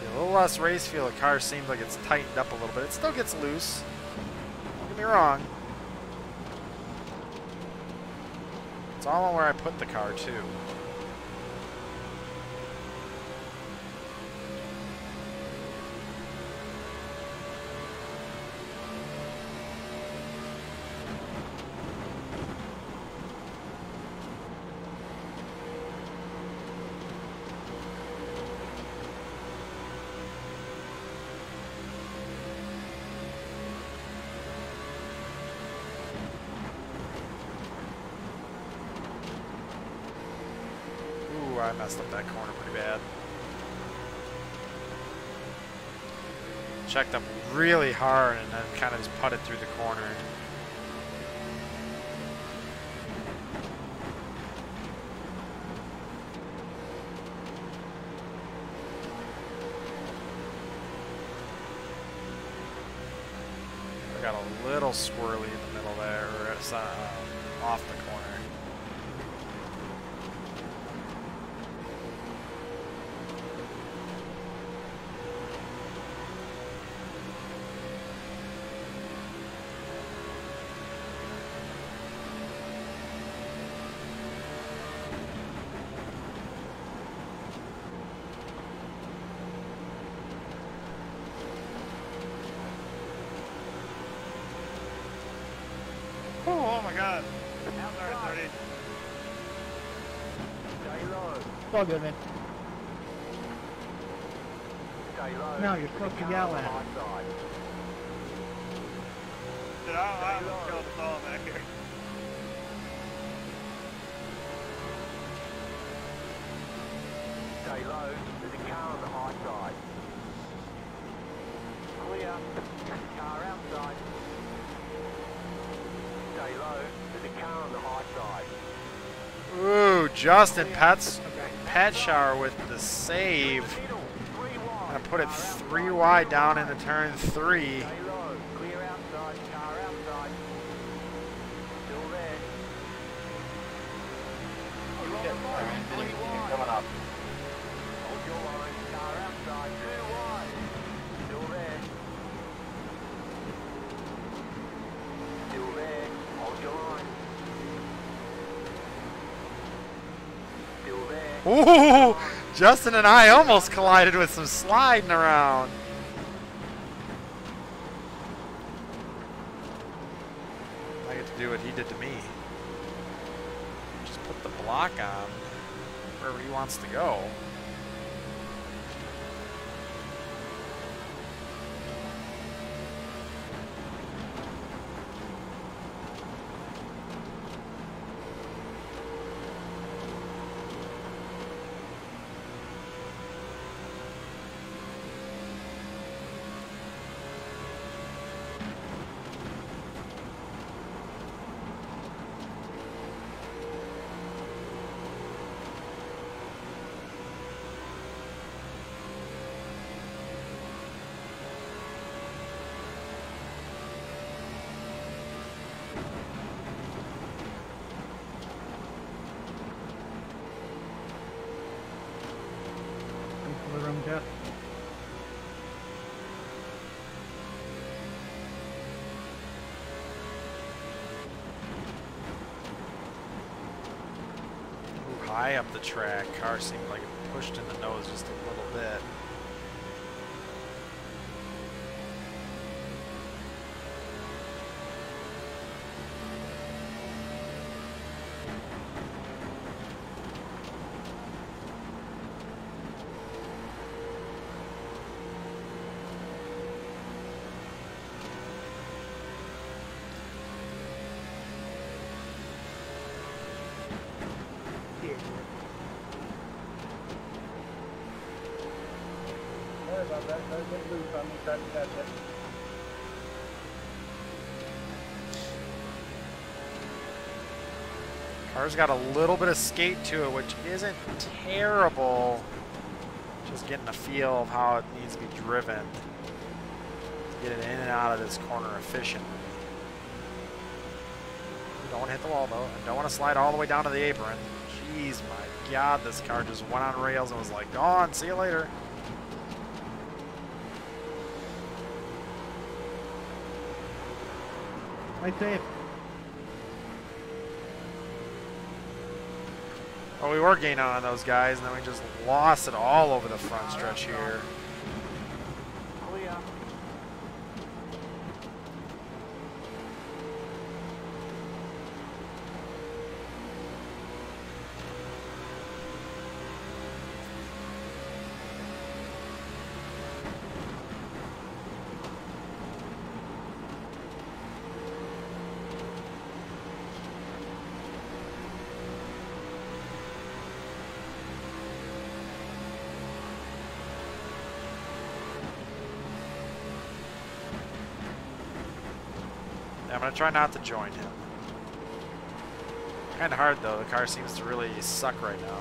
A little less race feel. The car seems like it's tightened up a little bit. It still gets loose. Don't get me wrong. It's all on where I put the car, too. I messed up that corner pretty bad. Checked them really hard and then kind of just putted through the corner. Got a little squirrely in the middle there, or it's off the corner. Oh my God. Outside. Stay low. It's all good, man. Stay low. No, you're supposed to yell at him. High side. Dude, I almost killed us all back here. Stay low. There's a car on the high side. Clear. Car outside. Stay low. There's a car on the high side. Ooh, Justin Pet Shower with the save. Middle. 3 wide. And put it 3 wide down into turn 3. Stay low. Clear outside. Car outside. Still there. Coming up. Hold your line. Car outside. 2 wide. Still there. Still there. Hold your line. Still there. Ooh, Justin and I almost collided with some sliding around. I get to do what he did to me. Just put the block on wherever he wants to go. Thanks for the room, Jeff. Ooh, high up the track. Car seemed like it pushed in the nose just a little bit. Sorry about that. That was loose on me. Tried to catch it. Car's got a little bit of skate to it, which isn't terrible. Just getting a feel of how it needs to be driven. Get it in and out of this corner efficiently. You don't want to hit the wall though. And don't want to slide all the way down to the apron. Jeez, my God, this car just went on rails and was like, gone, see you later. Right safe. Well, we were gaining on those guys, and then we just lost it all over the front stretch here. Clear. I'm going to try not to join him. Kind of hard though, the car seems to really suck right now.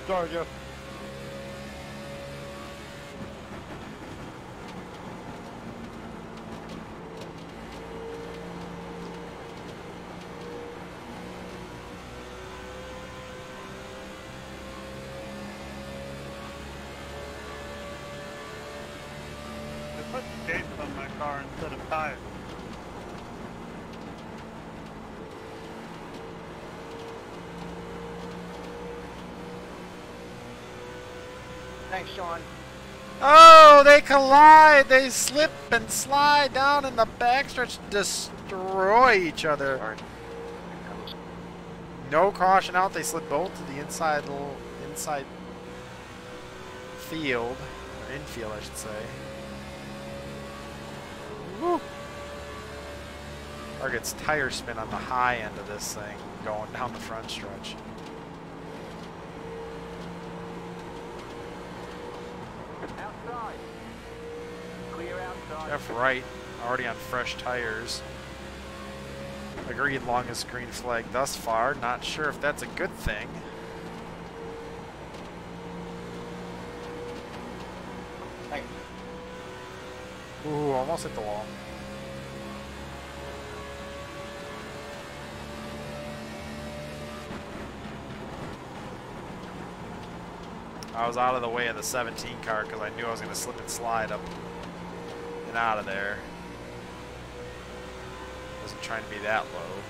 Sorry, Jeff. They put skates on my car instead of tires. Thanks, Sean. Oh, they collide! They slip and slide down in the backstretch, destroy each other. No caution out. They slid both to the inside field, or infield, I should say. Woo! Or gets tire spin on the high end of this thing, going down the front stretch. Outside. Clear outside. Jeff Wright, already on fresh tires. Agreed, longest green flag thus far. Not sure if that's a good thing. Ooh, almost hit the wall. I was out of the way of the 17 car because I knew I was going to slip and slide up and out of there. Wasn't trying to be that low.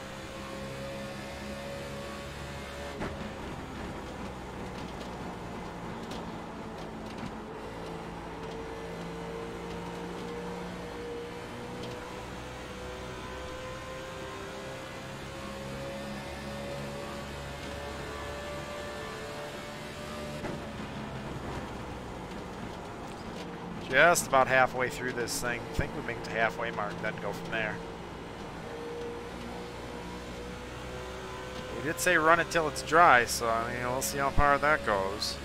Just about halfway through this thing. I think we make it to halfway mark, then go from there. We did say run it till it's dry, so I mean, we'll see how far that goes.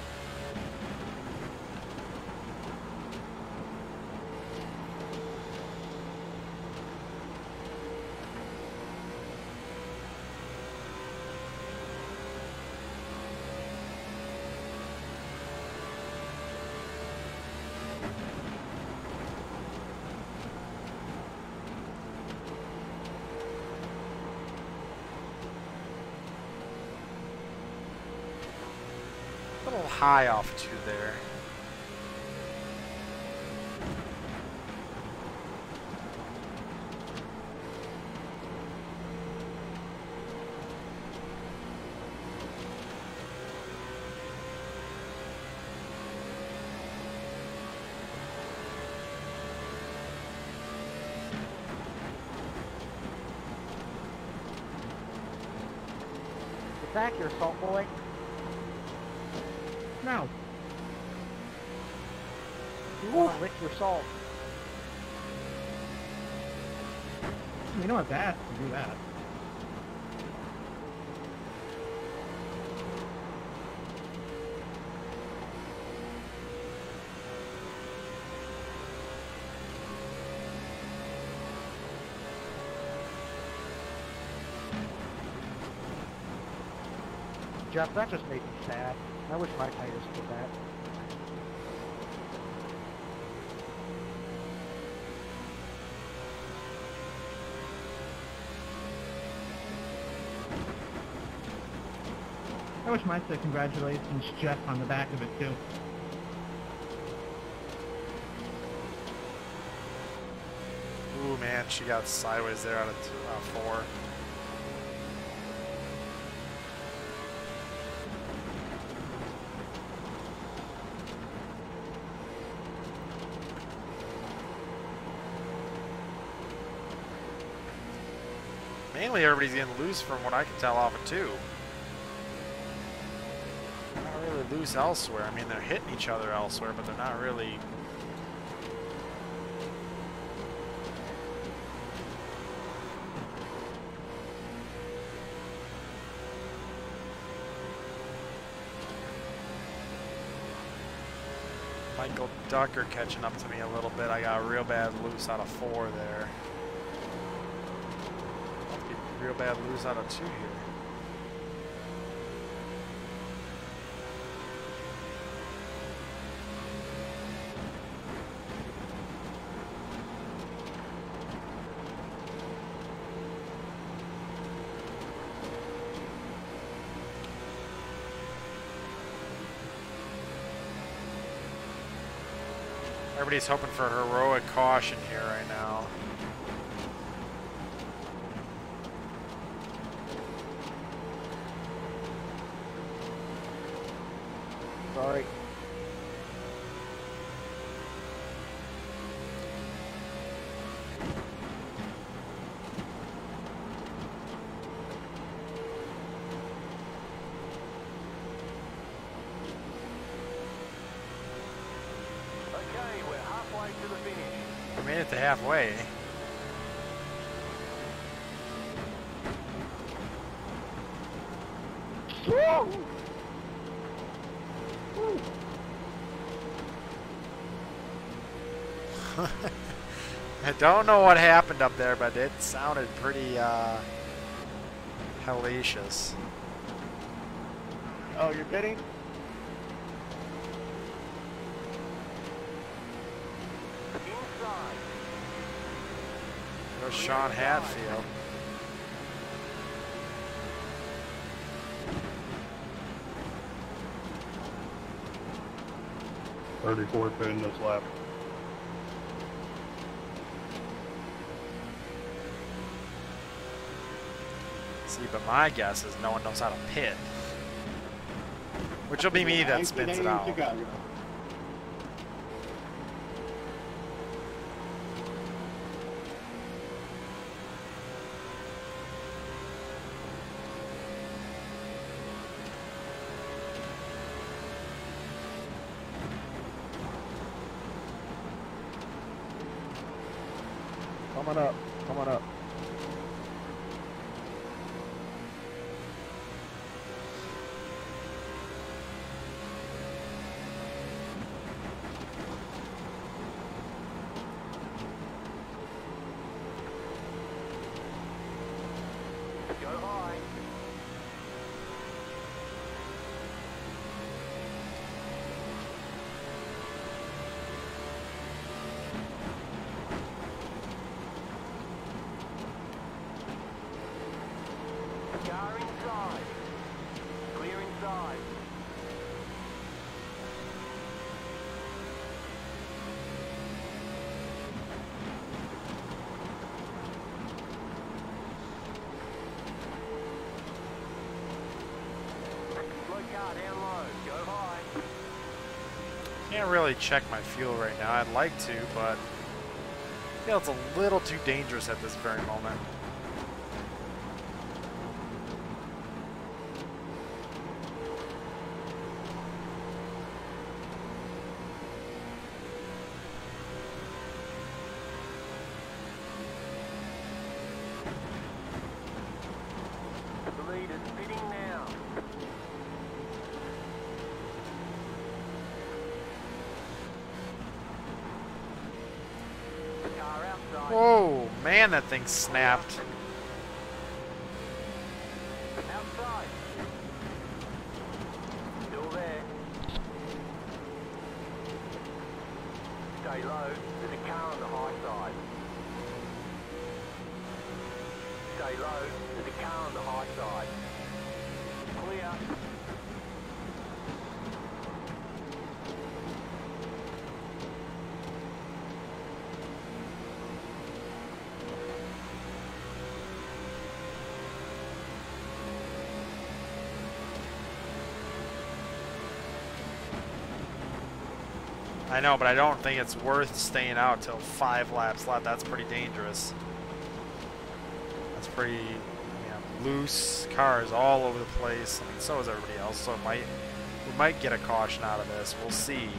A little high off two there. back here, salt boy. No. You want to lick your salt. You know what that to do that. Jeff, that just made me sad. I wish my tires did that. I wish mine said congratulations, Jeff, on the back of it, too. Ooh, man, she got sideways there out of 4. Mainly everybody's getting loose from what I can tell off of 2. Not really loose elsewhere. I mean, they're hitting each other elsewhere, but they're not really... Michael Ducker catching up to me a little bit. I got real bad loose out of 4 there. Real bad lose out of 2 here. Everybody's hoping for heroic caution here right now. Sorry. Okay, we're halfway to the finish. We made it to halfway. I don't know what happened up there, but it sounded pretty hellacious. Oh, you're kidding? Inside. There's Sean Hatfield. .34 in this lap. See, but my guess is no one knows how to pit. Which will be me that spins it out. Chicago. Coming up, coming up. Go high. Car inside. Clear inside. Slow car down low. Go high. Can't really check my fuel right now. I'd like to, but I feel it's a little too dangerous at this very moment. Whoa, man, that thing snapped. Outside. Still there. Stay low. There's a car on the high side. Stay low. There's a car on the high side. Clear. I know, but I don't think it's worth staying out till 5 laps left. That's pretty dangerous. That's pretty, loose cars all over the place. I mean, so is everybody else. So we might get a caution out of this. We'll see.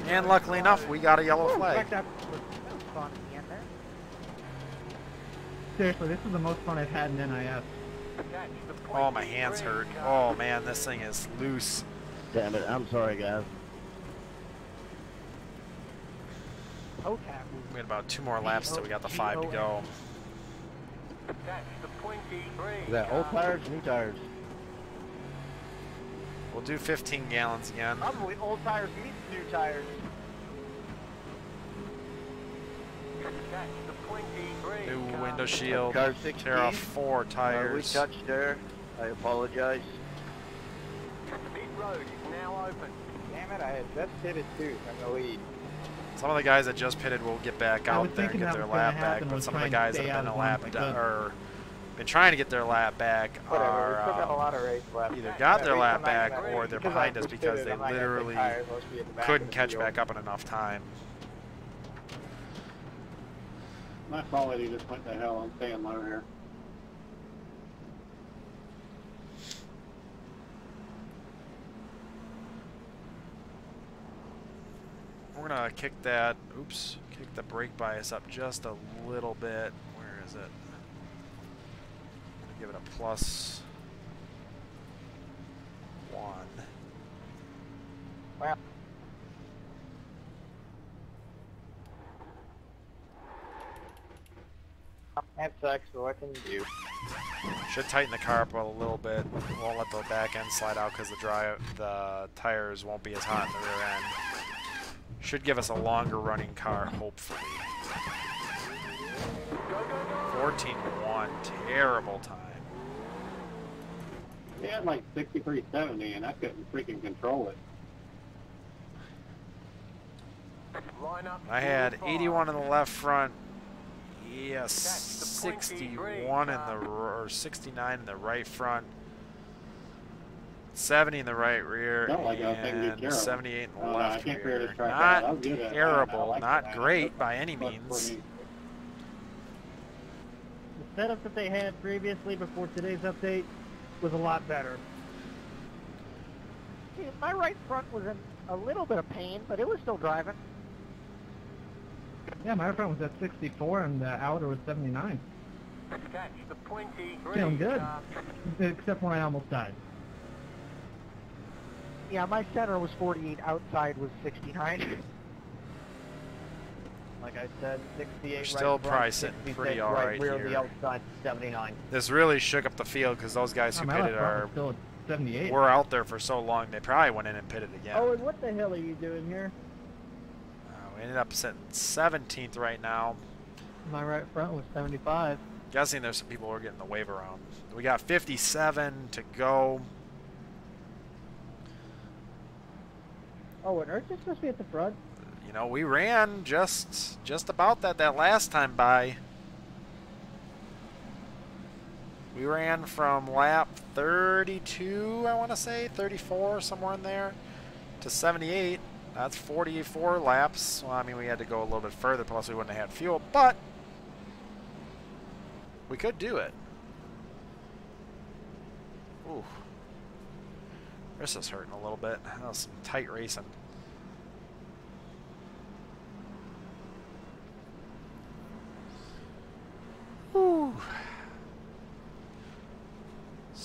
And luckily enough, we got a yellow flag. Seriously, this is the most fun I've had in NIS. Oh, my hands hurt. Oh man, this thing is loose. Damn it, I'm sorry, guys. We had about 2 more laps till we got the 5 to go. Is that old tires or new tires? We'll do 15 gallons again. Probably old tires meet new tires. New window shield. Car 16. Tear off 4 tires. We touched there. I apologize. Pit road is now open. Damn it, I had just pitted too. I'm the lead. Some of the guys that just pitted will get back out there and get their lap back, but some of the guys that have been been trying to get their lap back Whatever, we still got a lot of race left. either got their Yeah, lap we come back back or they're because behind I us pushed because it they and I got the literally tires must be at the back couldn't of the catch field. back up in enough time. My quality just went to hell. I'm staying low here. We're gonna kick that, kick the brake bias up just a little bit. Where is it? Give it a +1. Wow. That sucks, but what can you do? Should tighten the car up a little bit. Won't let the back end slide out because the tires won't be as hot in the rear end. Should give us a longer running car, hopefully. 14.1, terrible time. He had like 6370 and I couldn't freaking control it. I had 81 in the left front. Yes, 61 in the or 69 in the right front. 70 in the right rear, and 78 in the left rear. Not terrible, not great by any means. The setup that they had previously before today's update was a lot better. See, my right front was in a little bit of pain, but it was still driving. Yeah, my front was at 64 and the outer was 79. Feeling good. Except when I almost died. Yeah, my center was 48, outside was 69. Like I said, 68 We're still right probably front, sitting 66 pretty all right right rear, here. the outside 79. This really shook up the field because those guys who my left pitted front was still at 78. were out there for so long, they probably went in and pitted again. Oh, and what the hell are you doing here? We ended up sitting 17th right now. My right front was 75. Guessing there's some people who are getting the wave around. We got 57 to go. Oh, and Earth is supposed to be at the front? You know, we ran just about that last time by. We ran from lap 32, I want to say, 34, somewhere in there, to 78. That's 44 laps. Well, I mean, we had to go a little bit further, plus we wouldn't have had fuel, but we could do it. Ooh. This is hurting a little bit. That was some tight racing.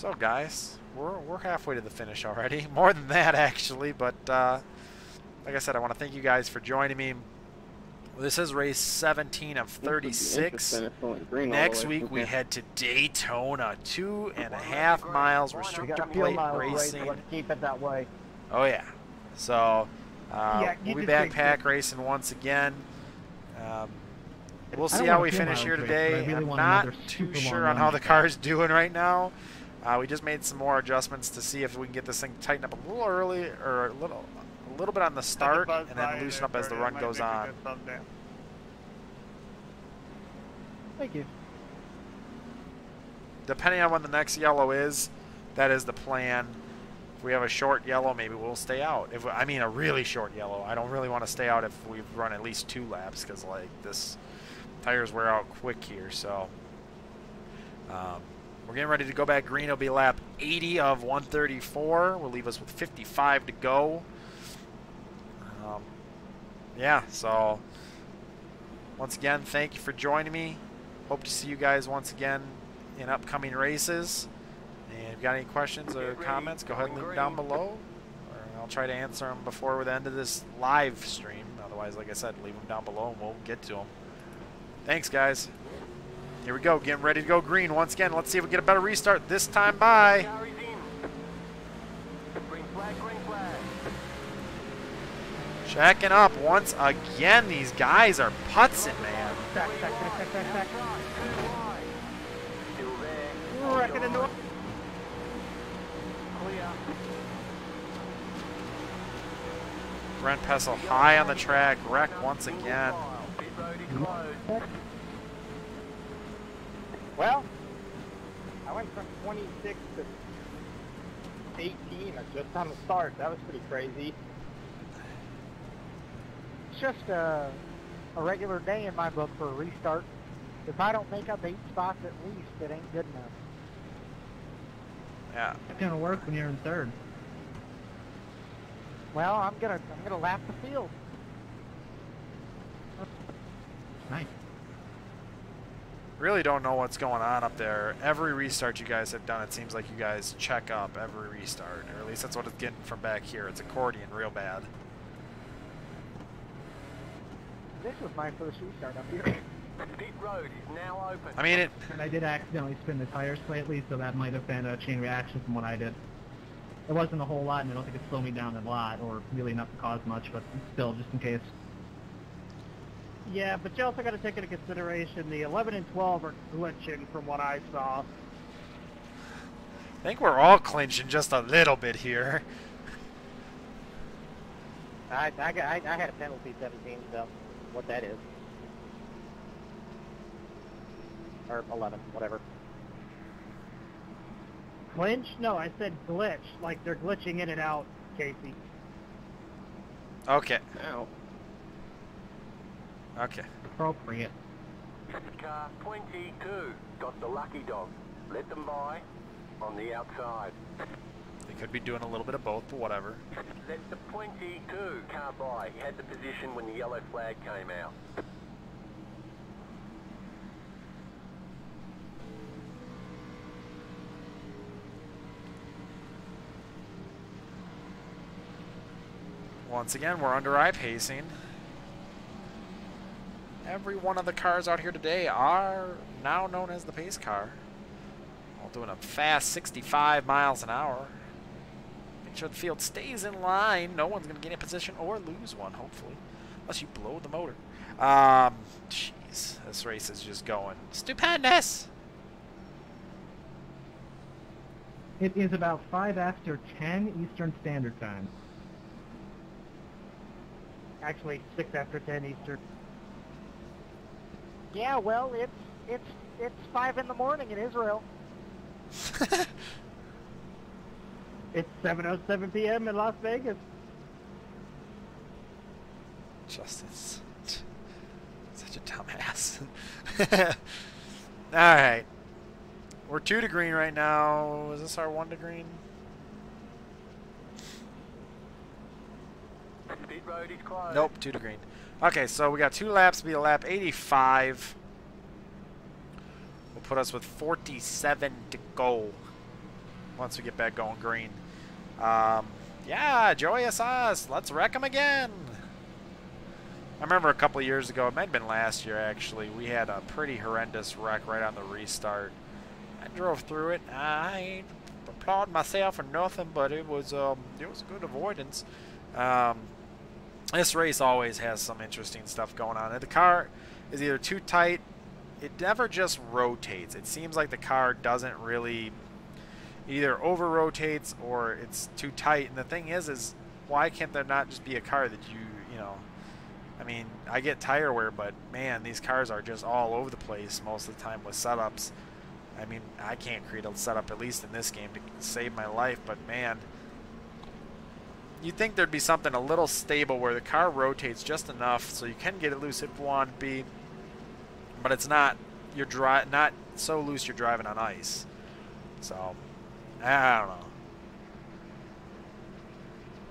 So guys, we're halfway to the finish already. More than that actually, but like I said, I want to thank you guys for joining me. This is race 17 of 36. Next week we head to Daytona, 2.5 miles restrictor plate racing. Let's keep it that way. Oh yeah. So we'll be backpack racing once again. We'll see how we finish here today. I'm not too sure on how the car's doing right now. We just made some more adjustments to see if we can get this thing tightened up a little early, or a little bit on the start, and then loosen up as the run goes on. Thank you. Depending on when the next yellow is, that is the plan. If we have a short yellow, maybe we'll stay out. I mean a really short yellow. I don't really want to stay out if we've run at least 2 laps, because like this tires wear out quick here. So we're getting ready to go back green. It'll be lap 80 of 134. Will leave us with 55 to go. Yeah, so once again, thank you for joining me. Hope to see you guys once again in upcoming races. And if you got any questions or comments, go ahead and leave them down below. Or I'll try to answer them before the end of this live stream. Otherwise, like I said, leave them down below and we'll get to them. Thanks, guys. Here we go, getting ready to go green once again. Let's see if we get a better restart this time. Bye. Checking up once again. These guys are putzing, man. Brent Pessel high on the track, wreck once again. Well, I went from 26 to 18 just on the start. That was pretty crazy. It's just a regular day in my book for a restart. If I don't make up 8 spots at least, it ain't good enough. Yeah. It's gonna work when you're in third. Well, I'm gonna lap the field. Nice. Really don't know what's going on up there. Every restart you guys have done, it seems like you guys check up every restart. Or at least that's what it's getting from back here. It's accordion real bad. This was my first restart up here. Pit road is now open. I mean, it. And I did accidentally spin the tires slightly, so that might have been a chain reaction from what I did. It wasn't a whole lot, and I don't think it slowed me down a lot, or really enough to cause much, but still, just in case. Yeah, but you also got to take into consideration the 11 and 12 are glitching from what I saw. I think we're all clinching just a little bit here. I had a penalty 17, so what that is. Or 11, whatever. Clinch? No, I said glitch. Like they're glitching in and out, Casey. Okay. Ow. Okay. Appropriate. Car 22 got the lucky dog. Let them by on the outside. They could be doing a little bit of both, but whatever. Let the 22 car by. He had the position when the yellow flag came out. Once again, we're under iPacing. Every one of the cars out here today are now known as the pace car. All doing a fast 65 miles an hour. Make sure the field stays in line. No one's going to get in position or lose one, hopefully. Unless you blow the motor. Jeez, this race is just going stupendous. It is about 5 after 10 Eastern Standard Time. Actually, 6 after 10 Eastern. Yeah, well, it's 5 in the morning in Israel. It's 7:07 p.m. in Las Vegas. Justin's such a dumbass. Alright. We're 2 to green right now. Is this our 1 to green? Pit road is closed. Nope, 2 to green. Okay, so we got 2 laps to be a lap 85. Will put us with 47 to go. once we get back going green. Yeah, joyous us. Let's wreck them again. I remember a couple of years ago, it might have been last year actually, we had a pretty horrendous wreck right on the restart. I drove through it. I ain't applauding myself or nothing, but it was a good avoidance. This race always has some interesting stuff going on. The car is either too tight, it never just rotates. It seems like the car doesn't really either over rotates or it's too tight. And the thing is why can't there not just be a car that you know, I mean, I get tire wear, but man, these cars are just all over the place most of the time with setups. I mean, I can't create a setup, at least in this game, to save my life, but man, you'd think there'd be something a little stable where the car rotates just enough so you can get it loose if you want to be, but it's not. You're not so loose you're driving on ice. So, I don't know.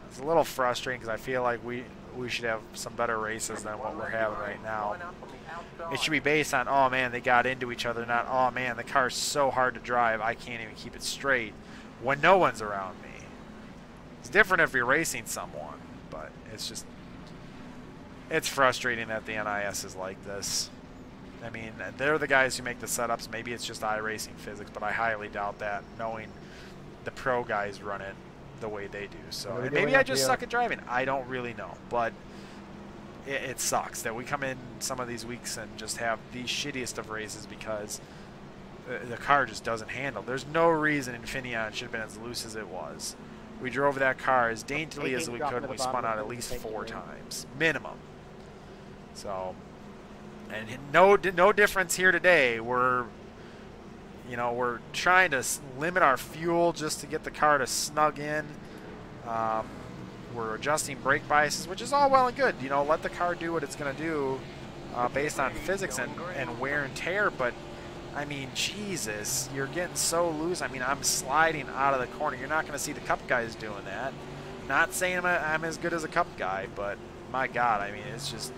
It's a little frustrating because I feel like we should have some better races than what we're having right now. It should be based on, oh man, they got into each other, not, oh man, the car's so hard to drive, I can't even keep it straight when no one's around me. It's different if you're racing someone, but it's just, it's frustrating that the NIS is like this. I mean, they're the guys who make the setups. Maybe it's just iRacing physics, but I highly doubt that, knowing the pro guys run it the way they do. So, and maybe I just suck at driving. I don't really know, but it sucks that we come in some of these weeks and just have the shittiest of races because the car just doesn't handle. There's no reason Infineon should have been as loose as it was. We drove that car as daintily as we could, and we spun out at least 4 times minimum. So, and no difference here today. We're trying to limit our fuel just to get the car to snug in. We're adjusting brake biases, which is all well and good. You know, let the car do what it's going to do based on physics and wear and tear. But, I mean, Jesus, you're getting so loose. I mean, I'm sliding out of the corner. You're not going to see the Cup guys doing that. Not saying I'm as good as a Cup guy, but my God, I mean, it's just...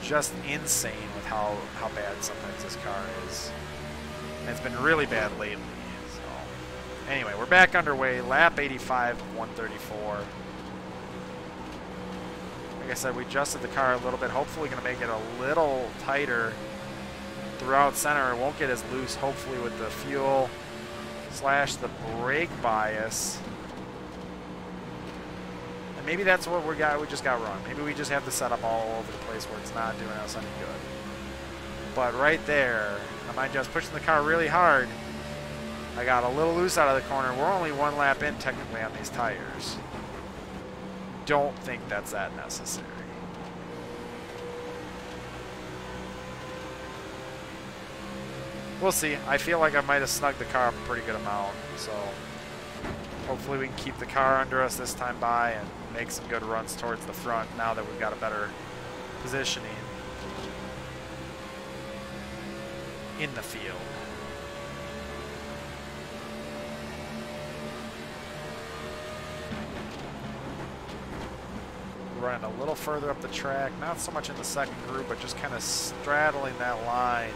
just insane with how bad sometimes this car is. And it's been really bad lately. So anyway, we're back underway. Lap 85 of 134. Like I said, we adjusted the car a little bit. Hopefully going to make it a little tighter throughout center. It won't get as loose, hopefully, with the fuel / the brake bias. Maybe that's what we just got wrong. Maybe we just have the setup all over the place where it's not doing us any good. But right there, mind you, I was pushing the car really hard. I got a little loose out of the corner. We're only 1 lap in technically on these tires. Don't think that's that necessary. We'll see. I feel like I might have snugged the car up a pretty good amount. So hopefully we can keep the car under us this time by and make some good runs towards the front now that we've got a better positioning in the field. We're running a little further up the track, not so much in the second group, but just kind of straddling that line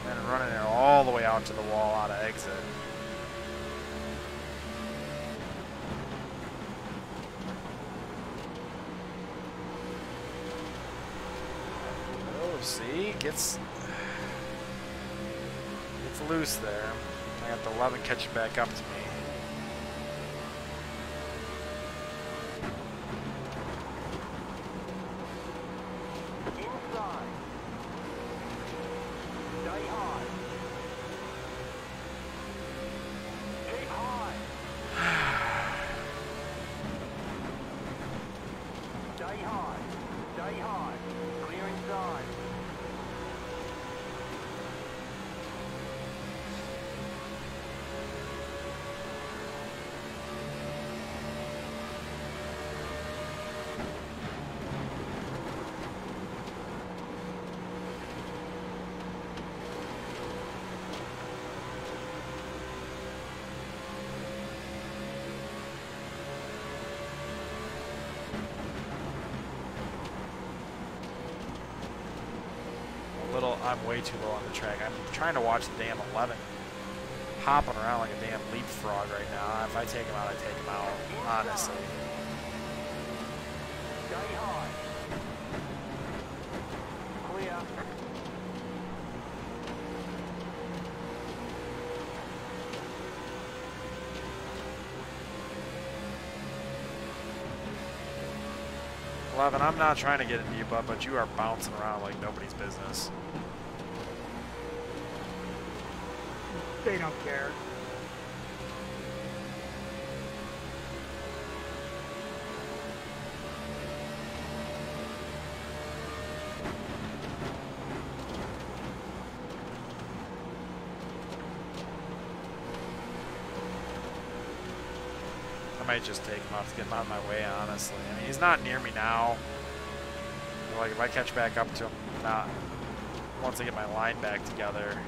and running it all the way out to the wall out of exit. See, gets loose there. I got the 11 catching back up to me. Inside. Stay high. Keep high. Stay high. Stay high. Clear inside. I'm way too low on the track. I'm trying to watch the damn 11 hopping around like a damn leapfrog right now. If I take him out, I take him out, honestly. Stay high. Clear. I'm not trying to get into you, bud, but you are bouncing around like nobody's business. They don't care. I might just take him off to get him out of my way, honestly. I mean, he's not near me now. Like, if I catch back up to him, not once I get my line back together.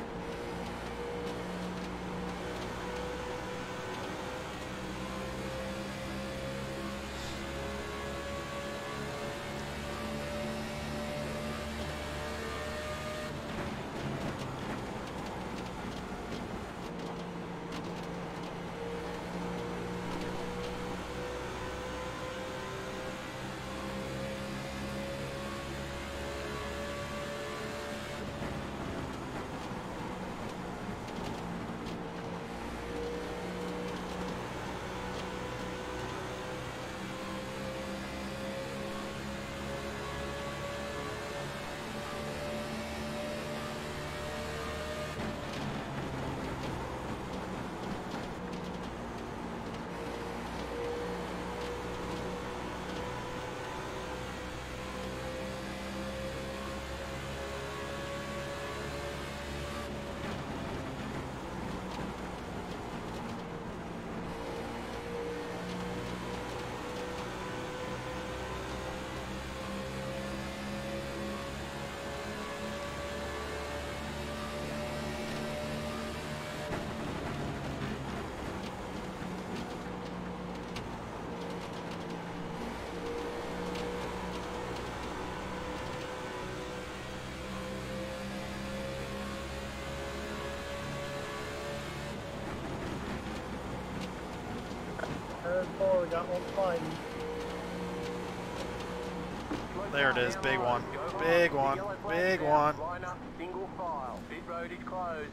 There it is, big one. Big one. Big one. Line up, single file. Pit road is closed.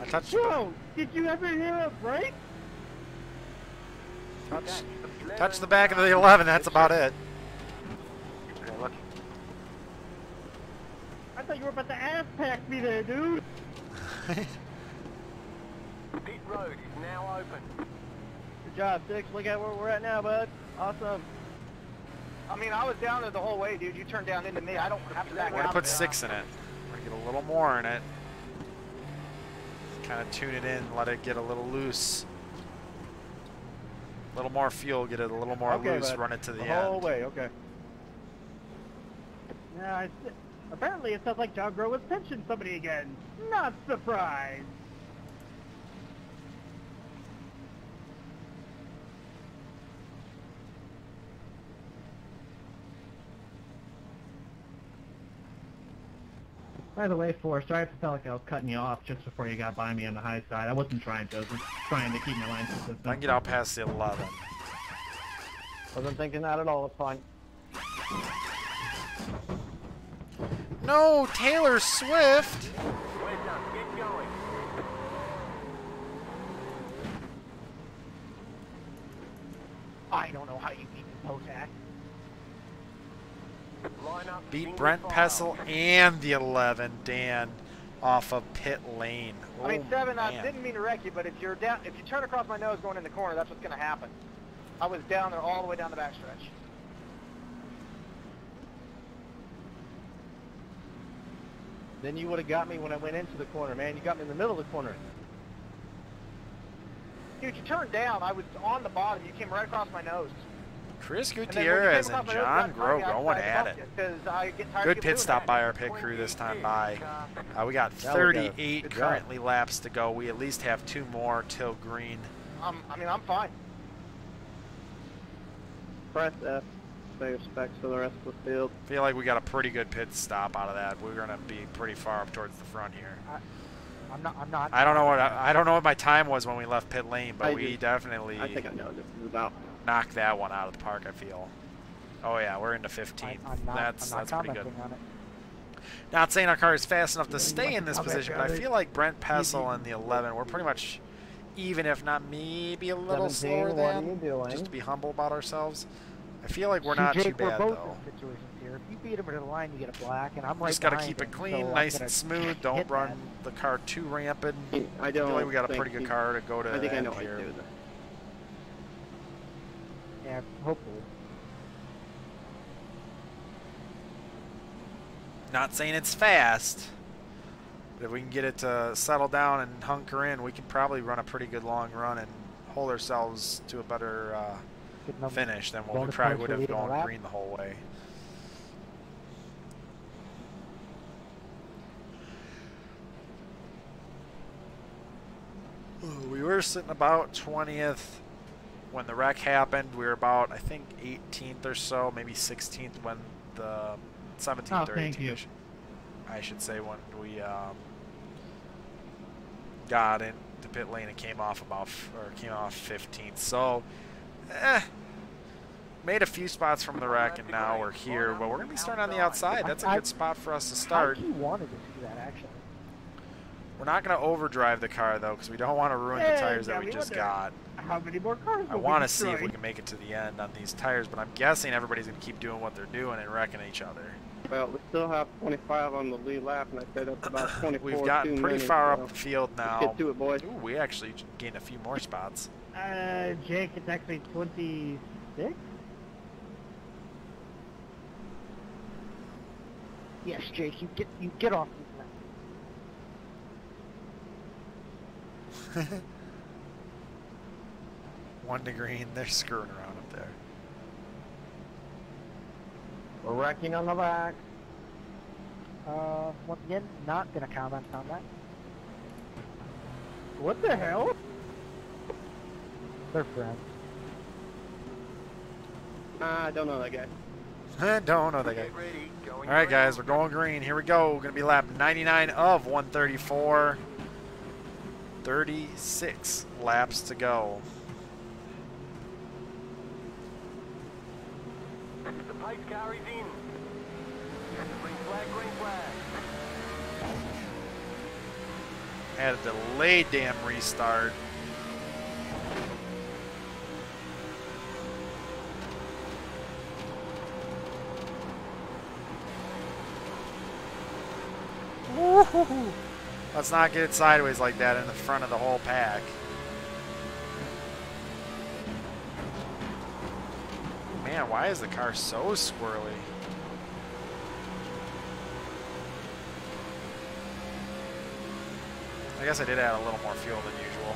I touched Whoa! Did you ever hear a brake? touch the back of the 11, that's about it. I thought you were about to ass pack me there, dude. Pit road is now open. Good job, Six. Look at where we're at now, bud. Awesome. I mean, I was down there the whole way, dude. You turned down into me. I don't have to back We're gonna out put there. 6 in it. We're gonna get a little more in it. Kind of tune it in, let it get a little loose. A little more fuel, get it a little more loose, bud. run it to the whole end. way, okay. Yeah, apparently it sounds like John Grow was pinching somebody again. Not surprised. By the way, Forrest, I felt like I was cutting you off just before you got by me on the high side. I wasn't trying to. I was just trying to keep my line consistent. I can get out past the 11. Wasn't thinking that at all. It's fine. No, Taylor Swift! We're done. Get going. I don't know how you beat the Potac. Line up, Beat single Brent file. Pessel and the 11, Dan, off of pit lane. I mean, Oh, Seven, I man. didn't mean to wreck you, but if you're down, if you turn across my nose going in the corner, that's what's going to happen. I was down there all the way down the backstretch. Then you would have got me when I went into the corner, man. You got me in the middle of the corner. Dude, you turned down. I was on the bottom. You came right across my nose. Chris And then when you Gutierrez came and across my nose, John you got Grow tired, I going decided at to it. bump you 'cause I get tired Good of pit doing stop that. by our pit crew this time by. We got That was good. 38 Good job. currently laps to go. We at least have 2 more till green. I mean, I'm fine. Press F. say respects for the rest of the field. I feel like we got a pretty good pit stop out of that. We're gonna be pretty far up towards the front here. I'm not. I don't know what my time was when we left pit lane, but we definitely. I think I know what this is about. Knocked that one out of the park, I feel. Oh yeah, we're into 15th. That's pretty good. On it. Not saying our car is fast enough to stay in this position, but I feel like Brent Pessel and the 11, we're pretty much even, if not maybe a little slower than. Just to be humble about ourselves. I feel like we're not too bad though. Here. If you beat him to the line, you get a black, and I'm right. Just got to keep it clean, so nice and smooth. Don't run the car too rampant. I feel like we got a pretty good car to go to. I think I know here. what I do. Yeah, hopefully. Not saying it's fast, but if we can get it to settle down and hunker in, we can probably run a pretty good long run and hold ourselves to a better finish than what we probably would have gone green the whole way. We were sitting about 20th when the wreck happened. We were about, I think, 18th or so, maybe 16th when the 17th or 18th, I should say, when we got into pit lane and came off 15th. So, made a few spots from the wreck, and now we're here. But we're going to be starting on the outside. That's a good spot for us to start. I wanted to see that actually. We're not going to overdrive the car, though, because we don't want to ruin the tires that we just got. How many more cars? I want to see if we can make it to the end on these tires, but I'm guessing everybody's going to keep doing what they're doing and wrecking each other. Well, we still have 25 on the lead lap, and I said that's about 24. We've gotten pretty far up the field now. Let's get to it, boys. Ooh, we actually gained a few more spots. Jake, it's actually 26? Yes, Jake, you get off these laps. One to green, they're screwing around up there. We're wrecking on the back. Once again, not gonna comment on that. What the hell? They're friends. I don't know that guy. Don't know that guy. All right, guys, we're going green. Here we go. We're gonna be lap 99 of 134. 36 laps to go. The pace carries in. Green flag, green flag. Had a delayed damn restart. Woo-hoo-hoo. Let's not get it sideways like that in the front of the whole pack. Man, why is the car so squirrely? I guess I did add a little more fuel than usual.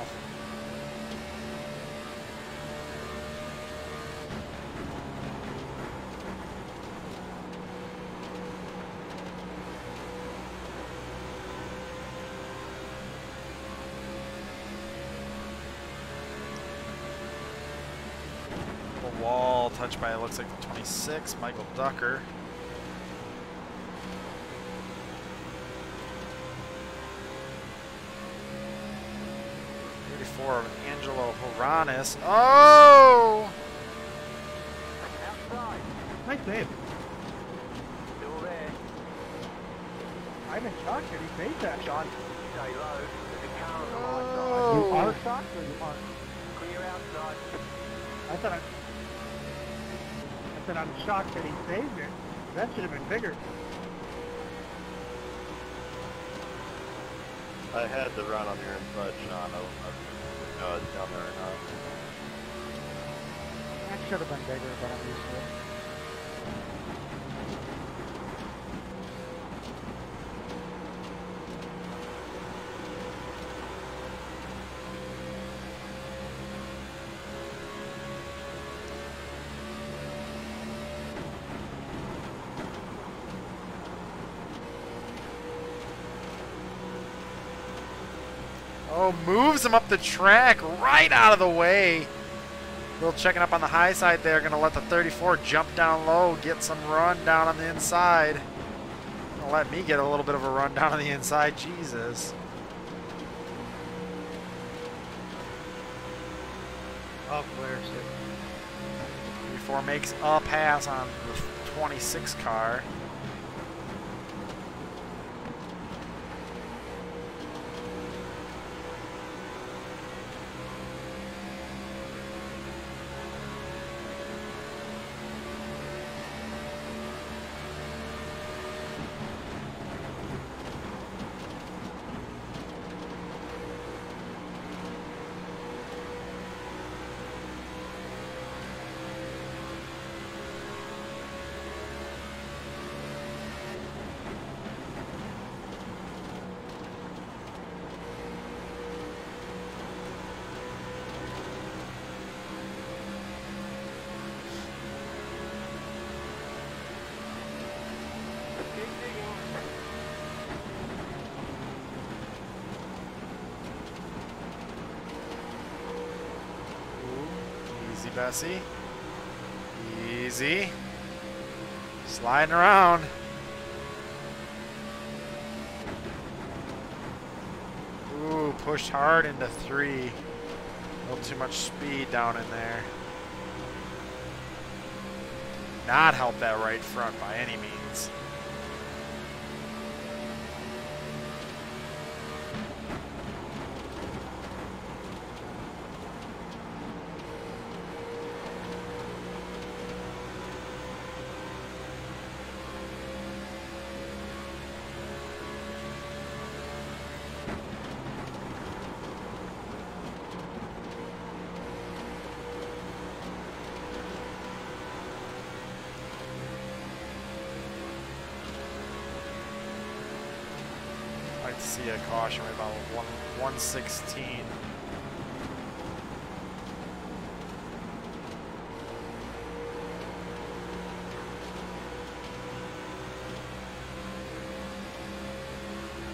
Wall touched by, it looks like the 26, Michael Ducker. For Angelo Horanis. Oh! Outside. Nice save. Still there. I'm in shock that he made that. John, stay low. There's a car on the high side. Oh. You are shocked or you aren't? Clear outside. I said I'm shocked that he saved it. That should have been bigger. I had the run on your inside, Sean. I don't know if I was down there or not. That should have been bigger, but I'm used to it. Oh, moves him up the track right out of the way. little checking up on the high side there. Going to let the 34 jump down low, get some run down on the inside. Going to let me get a little bit of a run down on the inside. Jesus. Oh, where's it? 34 makes a pass on the 26 car. Bessie. Easy. Sliding around. Ooh, pushed hard into 3. A little too much speed down in there. Not help that right front by any means. See a caution right about 116.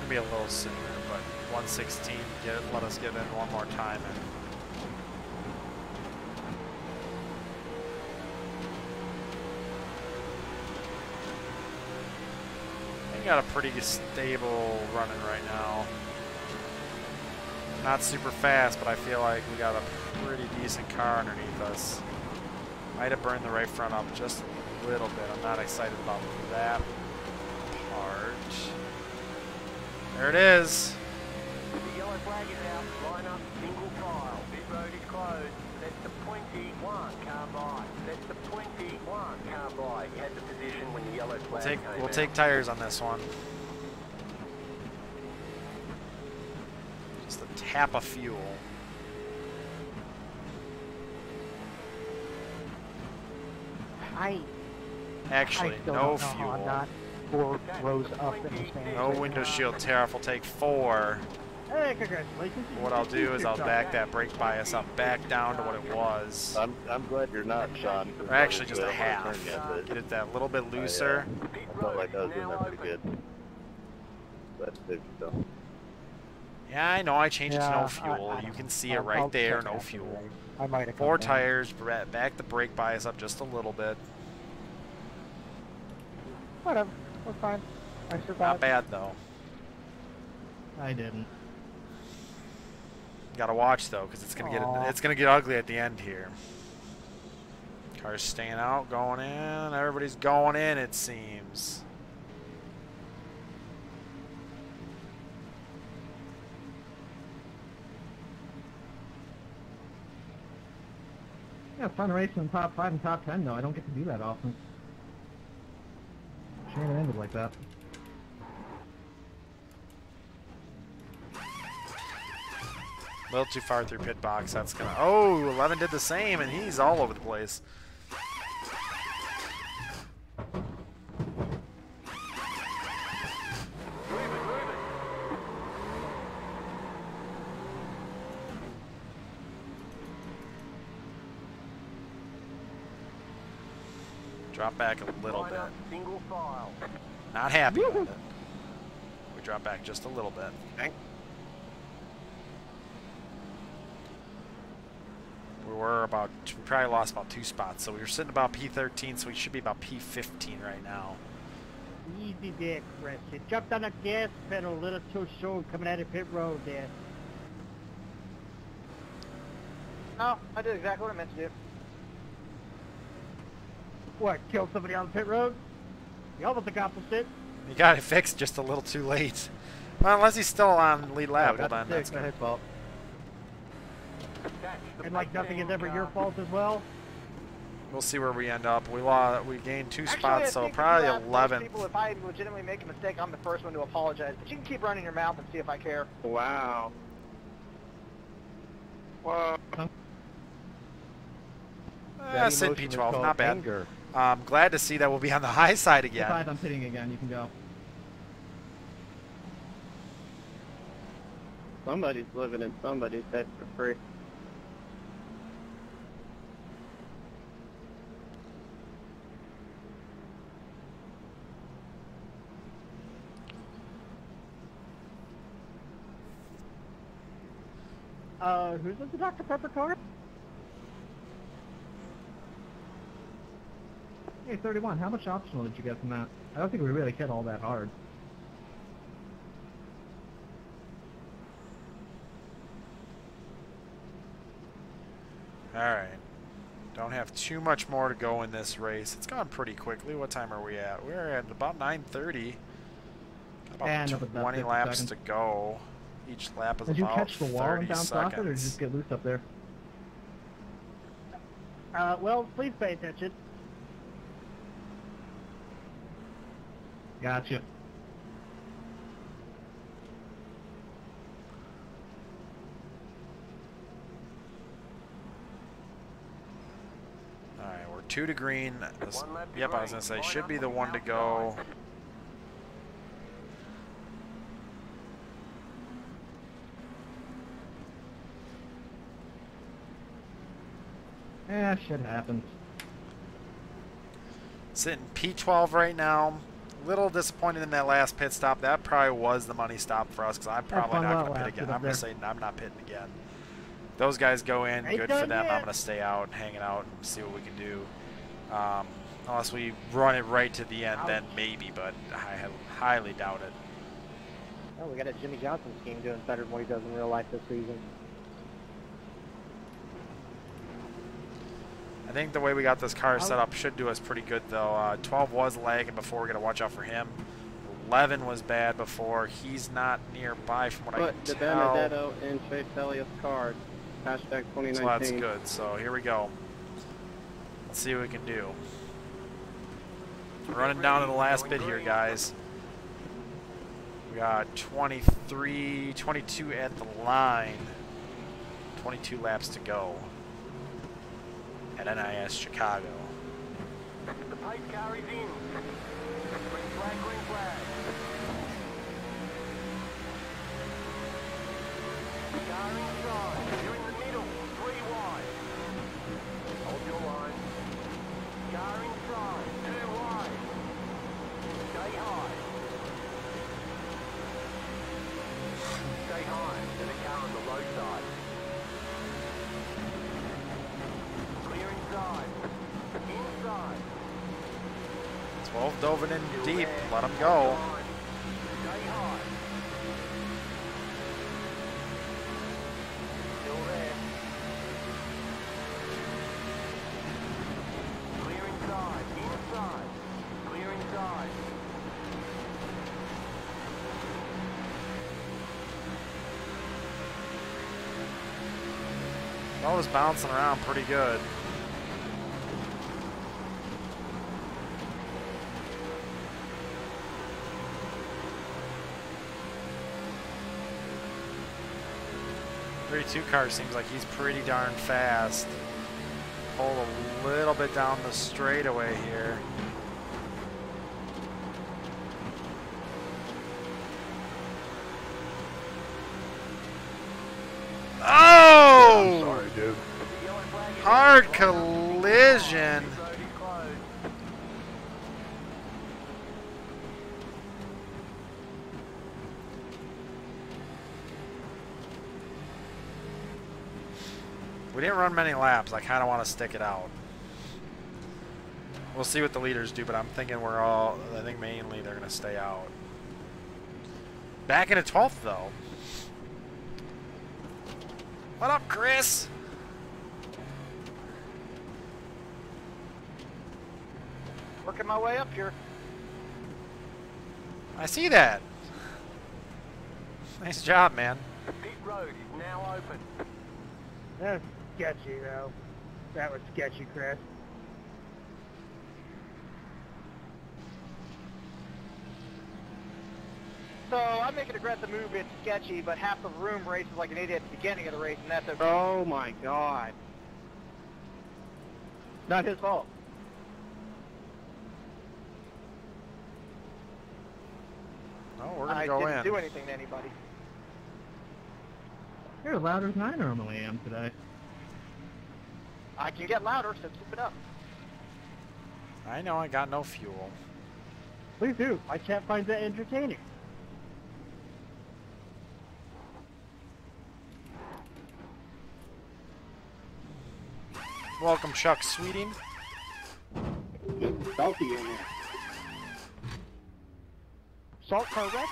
Maybe a little sooner, but 116. Let us get in one more time. And got a pretty stable running right now. Not super fast, but I feel like we got a pretty decent car underneath us. Might have burned the right front up just a little bit. I'm not excited about that part. There it is. The yellow flag is out. Line up, single file. Pit road is closed. That's the 21 car by. That's the 21 car by. You had the position when the yellow flag came out. We'll take tires on this one. Just a tap of fuel. Actually, no fuel. 4 rows up in the stands. No window shield tariff. Will take 4. Hey, congratulations. What I'll do is I'll back that brake bias up back down to what it was. I'm glad you're not, Sean. Or actually just a half. Get it that little bit looser. I felt like I was doing that pretty good. Glad to save yourself. Yeah, I know. I changed it to no fuel. You can see it right there. No fuel. I might have 4 tires. Back the brake bias up just a little bit. Whatever. We're fine. I survived. Not bad though. I didn't. Gotta watch though, because it's gonna get ugly at the end here. Cars staying out, going in. Everybody's going in, it seems. Yeah, fun racing in top 5 and top 10 though. I don't get to do that often. Shame it ended like that. A little too far through pit box. That's gonna. Oh, 11 did the same, and he's all over the place. Drop back a little bit. Single file. Not happy with it. We drop back just a little bit. Okay. We probably lost about 2 spots, so we were sitting about P13, so we should be about P15 right now. Easy there, Chris. You jumped on the gas pedal a little too soon coming out of pit road there. No, I did exactly what I meant to do. What, killed somebody on the pit road? You almost accomplished it. He got it fixed just a little too late. Well, unless he's still on lead lap, well then that's good. Fault. And like nothing is ever your fault as well? We'll see where we end up. We gained 2 Actually, spots, so probably 11th. People, if I legitimately make a mistake, I'm the first one to apologize. But you can keep running your mouth and see if I care. Wow. Wow. Sid P12, not bad. Glad to see that we'll be on the high side again. If I'm pitting again, you can go. Somebody's living in somebody's head for free. Who's in the Dr. Pepper car? Hey, 31, how much optional did you get from that? I don't think we really hit all that hard. Alright. Don't have too much more to go in this race. It's gone pretty quickly. What time are we at? We're at about 9:30. Got about 20 laps to go. Each lap is did you about catch the wall 30 and bounce off it, or did you seconds. just get loose up there? Well, please pay attention. Gotcha. Alright, we're 2 to green. Yep, I was going to say, should be the one to go. Yeah, shit happens. Sitting P12 right now. A little disappointed in that last pit stop. That probably was the money stop for us because I'm probably not going to pit again. I'm going to say I'm not pitting again. Those guys go in, good for them. I'm going to stay out, hanging out, and see what we can do. Unless we run it right to the end, then maybe, but I highly doubt it. Oh, we got a Jimmy Johnson scheme doing better than what he does in real life this season. I think the way we got this car set up should do us pretty good, though. 12 was lagging before. We're going to watch out for him. 11 was bad before. He's not nearby from what I can tell. Put Benedetto in Chase Elliott's car. Hashtag 2019. So that's good. So here we go. Let's see what we can do. We're running down to the last bit here, guys. We got 23, 22 at the line. 22 laps to go at NIS Chicago. The pace car is in. Green flag, green flag. Car inside. You're in the middle. 3 wide. Hold your line. Car inside. 2 wide. Stay high. Stay high. There's a car on the low side. Clear inside. Inside. 12 dove in deep. Let him go. Stay high. Still there. Clear inside. Inside. Clear inside. That was bouncing around pretty good. car seems like he's pretty darn fast. Pull a little bit down the straightaway here. Oh! I'm sorry, dude. Hard collision. We didn't run many laps. I kind of want to stick it out. We'll see what the leaders do, but I'm thinking I think mainly they're going to stay out. Back into 12th, though. What up, Chris? Working my way up here. I see that. Nice job, man. The pit road is now open. That was sketchy, though. That was sketchy, Chris. So I'm making a aggressive move. It's sketchy, but half the room races like an idiot at the beginning of the race, and that's okay. Oh my god. Not his fault. Oh, we're going to go in. I didn't do anything to anybody. You're as loud as I normally am today. I can get louder, so keep it up. I know I got no fuel. Please do. I can't find that entertaining. Welcome, Chuck Sweeting. Getting salty in there. Salt car wreck?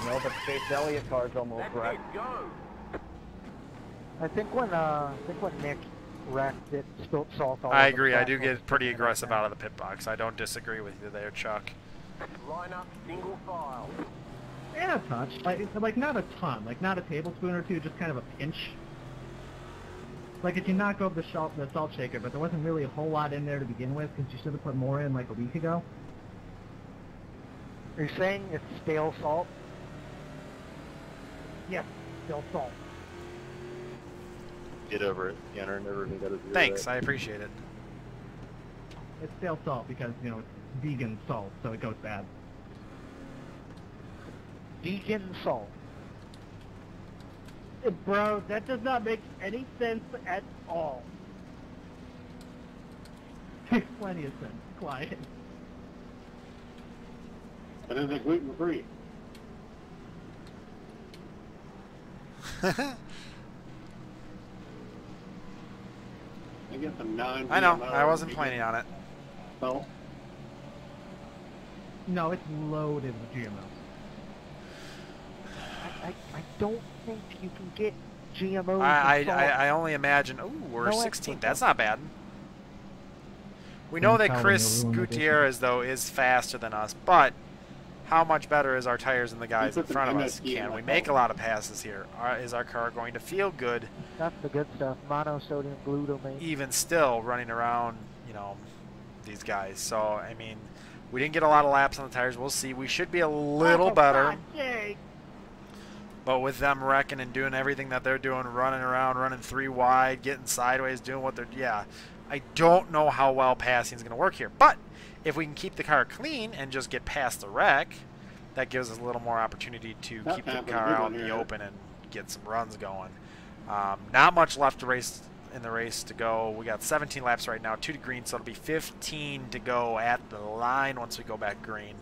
No, but the Chase Elliott car's almost That's wrecked. it, go. I think when Nick wrecked it, spilt salt all over I the agree. I do platform. get pretty aggressive out of the pit box. I don't disagree with you there, Chuck. Line up single file. Yeah, a touch. Like not a ton. Like not a tablespoon or two, just kind of a pinch. Like if you knock over the salt shaker, but there wasn't really a whole lot in there to begin with, because you should have put more in like a week ago. Are you saying it's stale salt? Yes, still salt. Get over it. Scanner never even got to do Thanks. that. I appreciate it. It's stale salt because, you know, it's vegan salt, so it goes bad. Vegan salt. Bro, that does not make any sense at all. Makes plenty of sense. Quiet. And then they're gluten free. I get some non. I know. I wasn't planning on it. So No, it's loaded with GMOs. I don't think you can get GMOs. I only imagine. Ooh, we're No 16th. That's not bad. We know that Chris Gutierrez, though, is faster than us, but how much better is our tires than the guys in front of us? Can we make a lot of passes here? Is our car going to feel good? That's the good stuff. Monosodium glutamate. Even still running around, you know, these guys. So, I mean, we didn't get a lot of laps on the tires. We'll see. We should be a little better. But with them wrecking and doing everything that they're doing, running around, running 3 wide, getting sideways, doing what they're... Yeah, I don't know how well passing is going to work here. But if we can keep the car clean and just get past the wreck, that gives us a little more opportunity to keep the car out in the open and get some runs going. Not much left to race in the race to go. We got 17 laps right now, 2 to green, so it'll be 15 to go at the line once we go back green.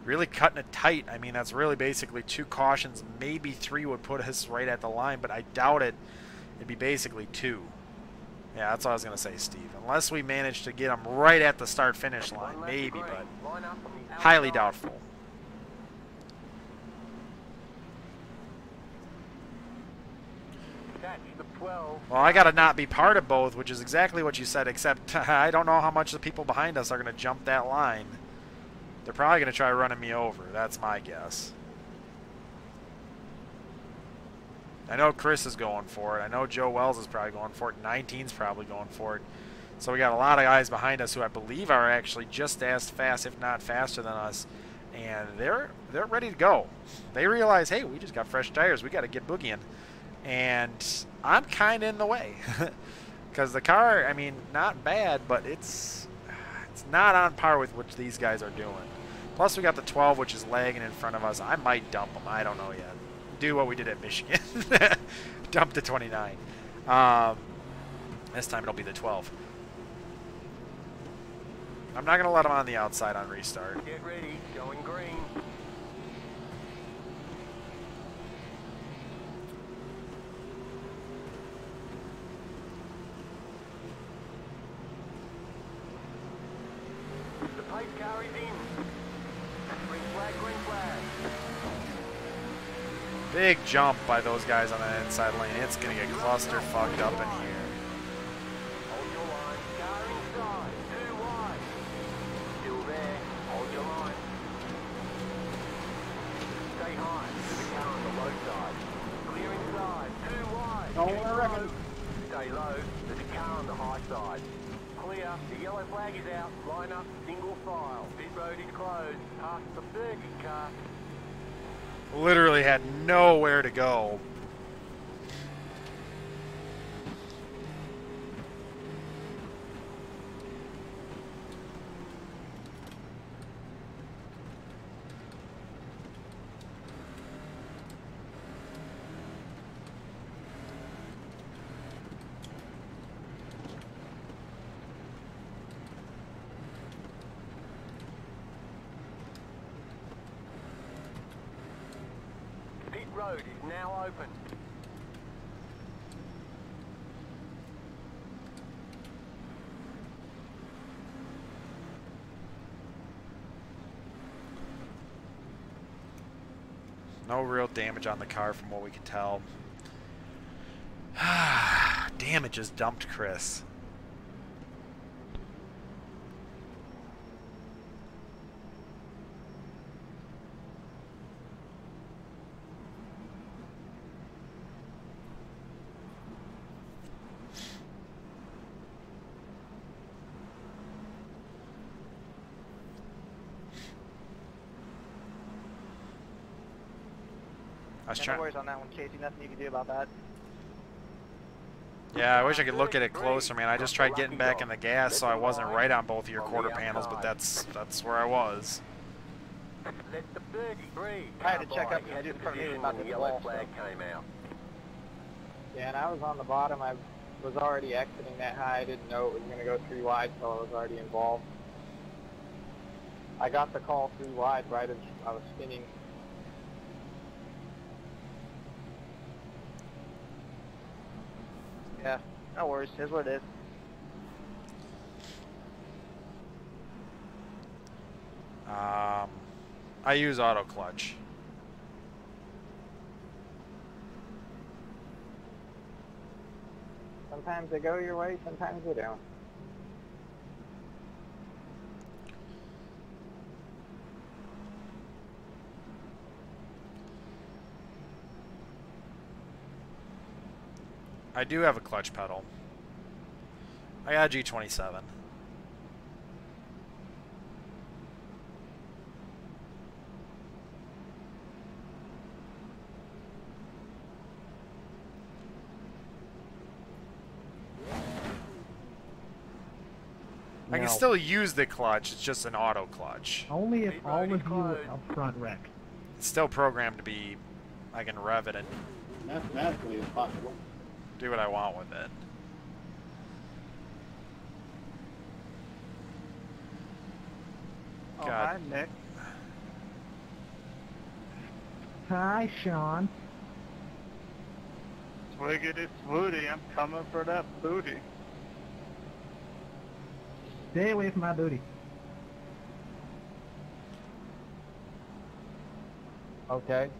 Really cutting it tight. I mean, that's really basically 2 cautions. Maybe 3 would put us right at the line, but I doubt it. It'd be basically 2. Yeah, that's what I was going to say, Steve. Unless we manage to get them right at the start-finish line, maybe, but highly doubtful. Well, I got to not be part of both, which is exactly what you said, except I don't know how much the people behind us are going to jump that line. They're probably going to try running me over. That's my guess. I know Chris is going for it. I know Joe Wells is probably going for it. 19's probably going for it. So we got a lot of guys behind us who I believe are actually just as fast, if not faster than us. And they're ready to go. They realize, hey, we just got fresh tires. We got to get boogieing. And I'm kind of in the way. Because the car, I mean, not bad, but it's not on par with what these guys are doing. Plus, we got the 12, which is lagging in front of us. I might dump them. I don't know yet. Do what we did at Michigan. Dump the 29. This time it'll be the 12. I'm not going to let them on the outside on restart. get ready, going green. Big jump by those guys on the inside lane. It's going to get cluster fucked up in here. Hold your line. Car inside. Too wide. Still there. Hold your line. Stay high. To the car on the low side. Clear inside. Too wide. Don't I reckon. Stay low. To the car on the high side. Clear. The yellow flag is out. Line up. Single file. Pit road is closed. Past the 30 car. Literally had nowhere to go. Pit road is now open. No real damage on the car from what we can tell. Damn, it just dumped Chris. No worries on that one, Casey. Nothing you can do about that. Yeah, I wish I could look at it closer, man. I just tried getting back in the gas so I wasn't right on both of your quarter panels, but that's where I was. Let the 33 I had to check up and do the position when the yellow flag came out. Yeah, and I was on the bottom. I was already exiting that high. I didn't know it was going to go 3 wide, so I was already involved. I got the call 3 wide right as I was spinning. Yeah, no worries. Here's what it is. I use auto clutch. Sometimes they go your way, sometimes they don't. I do have a clutch pedal. I got a G27. I can still use the clutch, it's just an auto clutch. Only if all of you were up front wreck. It's still programmed to be, I can rev it and Mathematically impossible. do what I want with it. Oh, God. hi, Nick. Hi, Sean. Swiggity swooty, I'm coming for that booty. Stay away from my booty. Okay.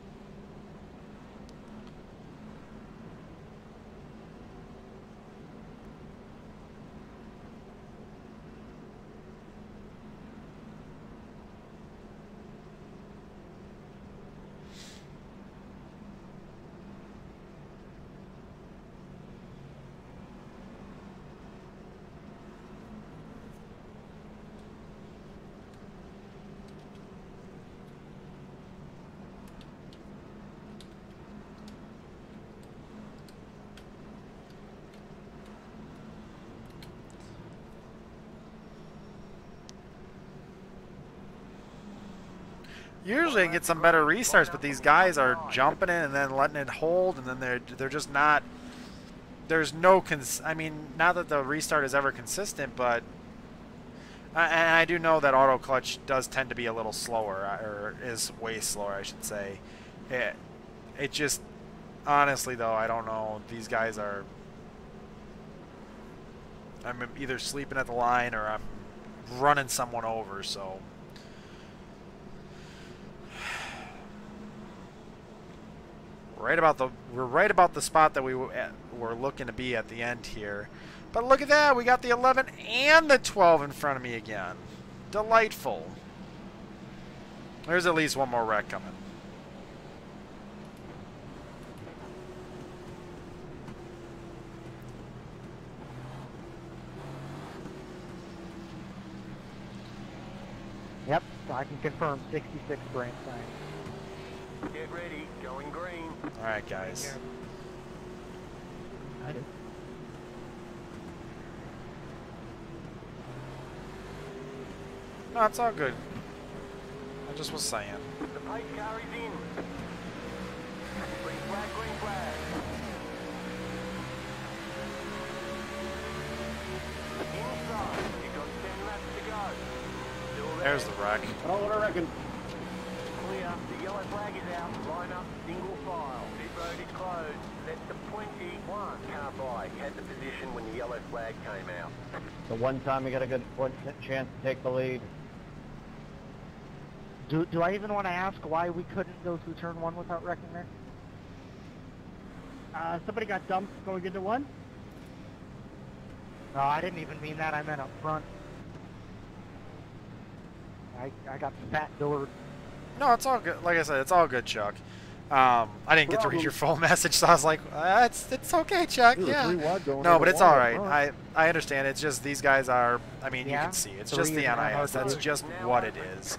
Usually I get some better restarts, but these guys are jumping in and then letting it hold, and then they're just not. There's no I mean, not that the restart is ever consistent, but and I do know that auto clutch does tend to be a little slower, or is way slower, I should say. It just, honestly though, I don't know. These guys are. I'm either sleeping at the line or I'm running someone over, so. we're right about the spot that we were looking to be at the end here. But look at that, we got the 11 and the 12 in front of me again. Delightful. There's at least one more wreck coming. Yep, I can confirm 66 brand sign. Get ready, going green. All right, guys. I did. No, it's all good. I just was saying. The pace car is in. Green flag, green flag. Inside, you've got 10 laps to go. Still there. There's the wreck. Oh, what I reckon. Clear, the yellow flag is out. Line up, single file. Pit road is closed. Let the 21 car by. Had the position when the yellow flag came out. The one time we got a good chance to take the lead. Do I even want to ask why we couldn't go through turn 1 without wrecking there? Somebody got dumped going into one. No, I didn't even mean that. I meant up front. I got fat door. No, it's all good. Like I said, it's all good, Chuck. I didn't get to read your full message, so I was like, it's okay, Chuck. Yeah. No, but it's all right. I understand. It's just these guys are. I mean, you can see it's just the NIS. That's just what it is.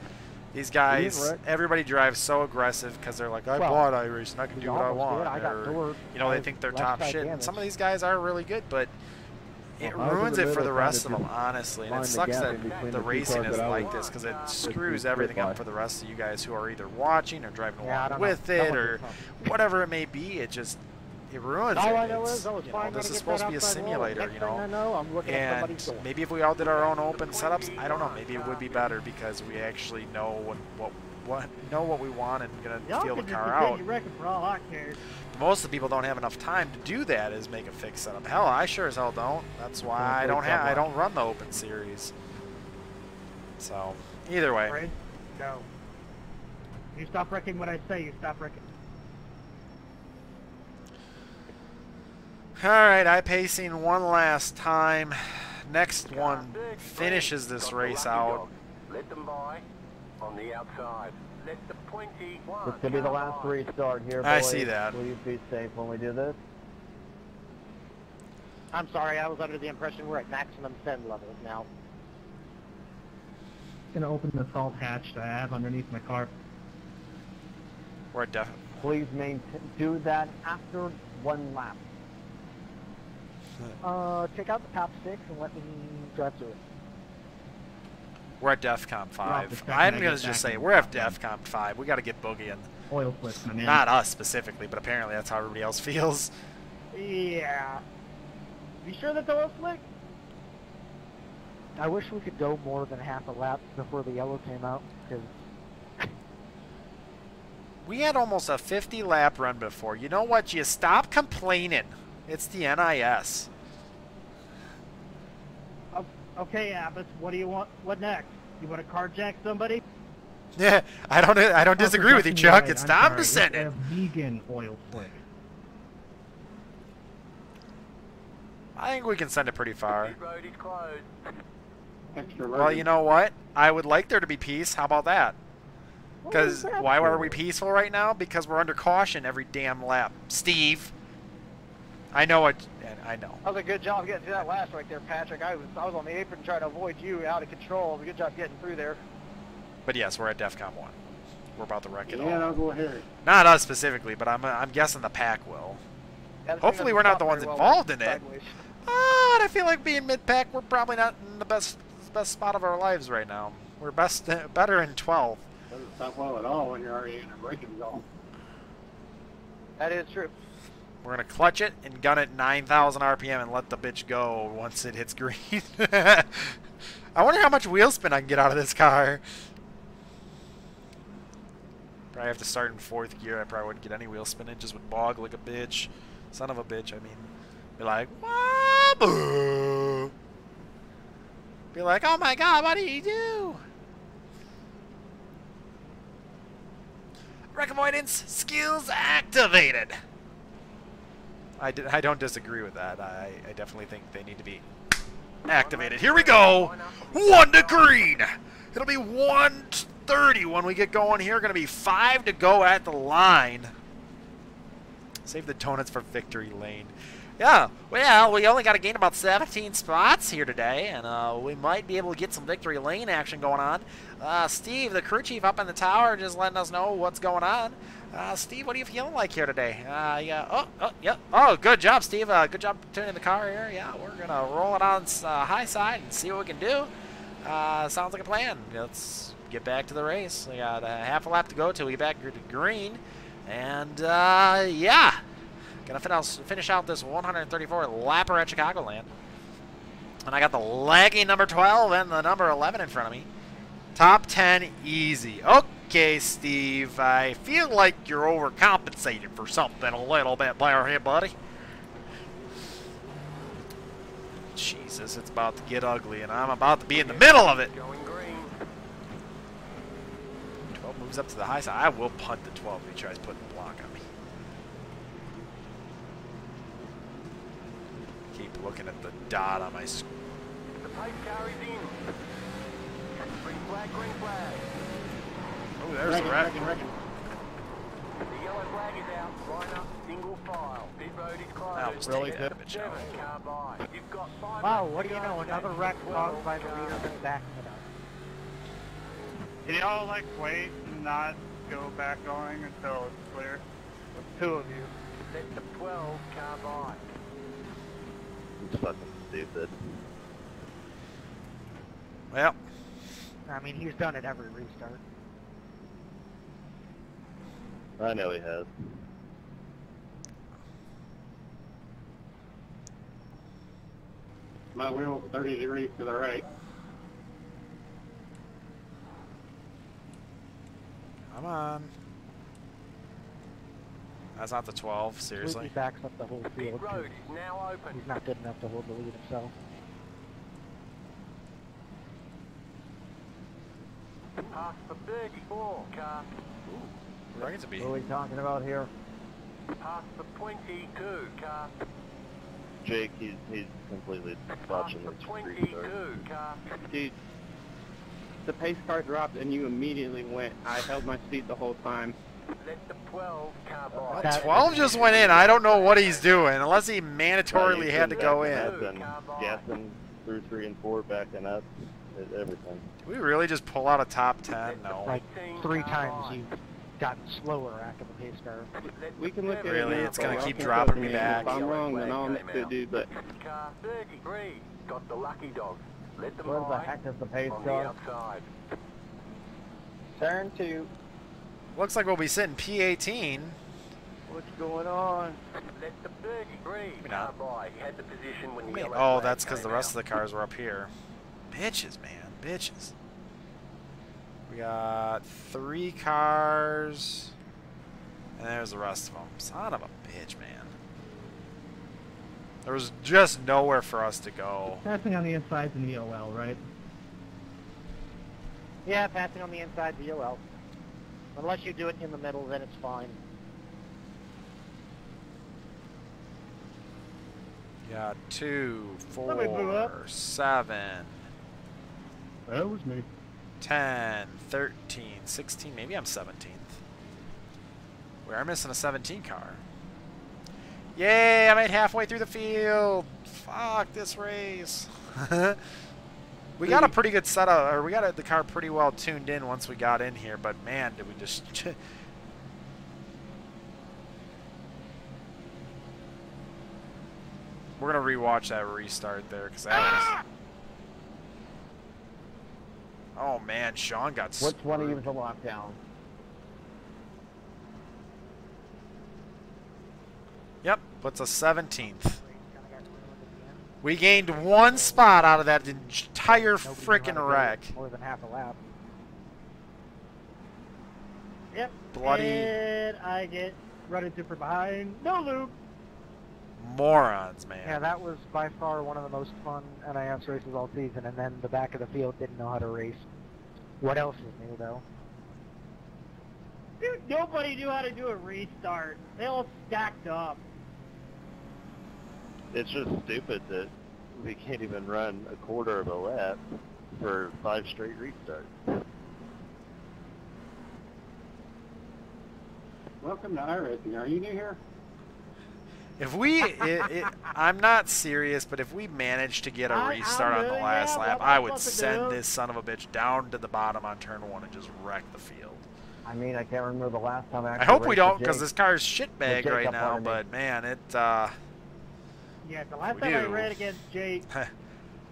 These guys, everybody drives so aggressive because they're like, I bought iRacing, I can do what I want. Or, you know, they think they're top shit. And some of these guys are really good, but it ruins it for the rest of them, honestly. And it sucks that the racing is like this because it screws everything up for the rest of you guys who are either watching or driving along with it or whatever it may be. It just, it ruins it. All I know is this is supposed to be a simulator, you know. And maybe if we all did our own open setups, I don't know, maybe it would be better because we actually know what we want and gonna feel the car out. For all I care. Most of the people don't have enough time to do that. Is make a fixed setup. Hell, I sure as hell don't. That's why I don't run the open series. So either way. No. You stop wrecking when I say you stop wrecking. All right, iPacing one last time. Next one finishes this race out. Let them by on the outside. Let the 21. This could be the last restart here, boys. I see that. Please be safe when we do this. I'm sorry, I was under the impression we're at maximum send levels now. Gonna open the salt hatch that I have underneath my car. We're at def. Please do that after one lap. Check out the top 6 and let me drive through it. We're at DEFCON 5. I'm gonna just say we're at DEFCON 5. We got to get boogieing. Oil slick, my man. Not us specifically, but apparently that's how everybody else feels. Yeah. You sure that's oil slick? I wish we could go more than half a lap before the yellow came out, because we had almost a 50 lap run before. You know what? You stop complaining. It's the NIS. Okay, Abbott, what do you want? What next? You want to carjack somebody? Yeah, I don't disagree with you, Chuck. It's time to send it. Vegan oil slick. I think we can send it pretty far. Road is closed. Well, you know what? I would like there to be peace. How about that? Because why are we peaceful right now? Because we're under caution every damn lap. Steve. I know it. I know. That was a good job getting through that last right there, Patrick. I was on the apron trying to avoid you, out of control. It was a good job getting through there. But yes, we're at DEFCON 1. We're about to wreck it all. Yeah, I'll go ahead. Not us specifically, but I'm guessing the pack will. Yeah, hopefully we're not the ones involved in it. But I feel like being mid-pack, we're probably not in the best spot of our lives right now. We're better in 12. Doesn't sound well at all when you're already in a braking zone. That is true. We're going to clutch it and gun it 9,000 RPM and let the bitch go once it hits green. I wonder how much wheel spin I can get out of this car. Probably have to start in 4th gear. I probably wouldn't get any wheel spin. It just would bog like a bitch. Son of a bitch, I mean. Be like, wah-boo. Be like, oh my god, what did you do? Wreck avoidance skills activated. I don't disagree with that. I definitely think they need to be activated. Here we go. 1 to green. It'll be 1:30 when we get going here. Going to be 5 to go at the line. Save the donuts for victory lane. Yeah, well, we only got to gain about 17 spots here today, and we might be able to get some victory lane action going on. Steve, the crew chief up in the tower, just letting us know what's going on. Steve, what are you feeling like here today? Yeah. Yeah. Oh, good job, Steve. Good job tuning the car here. Yeah, we're going to roll it on high side and see what we can do. Sounds like a plan. Let's get back to the race. We got half a lap to go till we get back to green. And, yeah. Gonna finish out this 134 lapper at Chicagoland. And I got the laggy number 12 and the number 11 in front of me. Top 10 easy. Okay, Steve. I feel like you're overcompensating for something a little bit there, here, buddy. Jesus, it's about to get ugly, and I'm about to be in the middle of it. 12 moves up to the high side. I will punt the 12 if he tries putting the block on me. Keep looking at the dot on my screen. The pipe carries in. Green flag, green flag. Oh, there's the wreck. The yellow flag is out. Line up, single file. Pit road is closed. Really good. 7 car by. You've got 5. Wow, what do you know? Another wreck caused by the leader that's backing it up. Can y'all like wait and not go back going until it's clear? With 2 of you. Set the 12 car by. It's fucking stupid. Well, I mean, he's done it every restart. I know he has. My wheel's 30 degrees to the right. come on. That's not the 12, seriously. He backs up the whole field. Pit road is now open. He's not good enough to hold the lead himself. Pass for 34 car. Where I get to be? What are we talking about here? Pass for 22 car. Jake, he's completely Pass watching for this 22 restart. car. Dude, the pace car dropped and you immediately went. I held my seat the whole time. Let the 12 car by. Well, 12 just went in. I don't know what he's doing, unless he mandatorily had to go in. Gassing through 3 and 4, backing up, everything. Did we really just pull out a top 10? No. Like 3 times you've gotten slower after the pace car. We can look at Really, it now, it's gonna y'all keep can dropping tell me If back. I'm wrong, then I'll admit to do, but Car 33 got the lucky dog. Let them Where the ride heck is the pace on the car? outside. Turn 2. Looks like we'll be sitting P18. what's going on? Let the 33 Maybe car not. by. He had the position when the yellow Oh, flag that's because came the rest out. of the cars were up here. Bitches, man. Bitches. We got 3 cars. And there's the rest of them. Son of a bitch, man. There was just nowhere for us to go. Passing on the insides in the OL, right? Yeah, passing on the inside VOL. Unless you do it in the middle, then it's fine. Got 2, Somebody blew 4, up. 7, That was me. 10, 13, 16. Maybe I'm 17th. We are missing a 17 car. Yay, I made halfway through the field. Fuck this race. We got a pretty good setup, or we got the car pretty well tuned in once we got in here, but man, did we just... We're going to rewatch that restart there, because that was... Oh man, Sean got Which one of you screwed. was a lockdown? Yep, puts us 17th. We gained 1 spot out of that entire frickin' wreck. More than half a lap. Yep. Bloody And I get run into from behind. No loop. morons, man. Yeah, that was by far one of the most fun NIS races all season, and then the back of the field didn't know how to race. What else is new, though? Dude, nobody knew how to do a restart. They all stacked up. It's just stupid that we can't even run a quarter of a lap for 5 straight restarts. Welcome to iRacing. Are you new here? If we, I'm not serious, but if we manage to get a restart on the last lap, I would send this son of a bitch down to the bottom on turn 1 and just wreck the field. I mean, I can't remember the last time I I hope we don't, because this car's shitbag right now, but man, it, yeah, the last time I ran against Jake,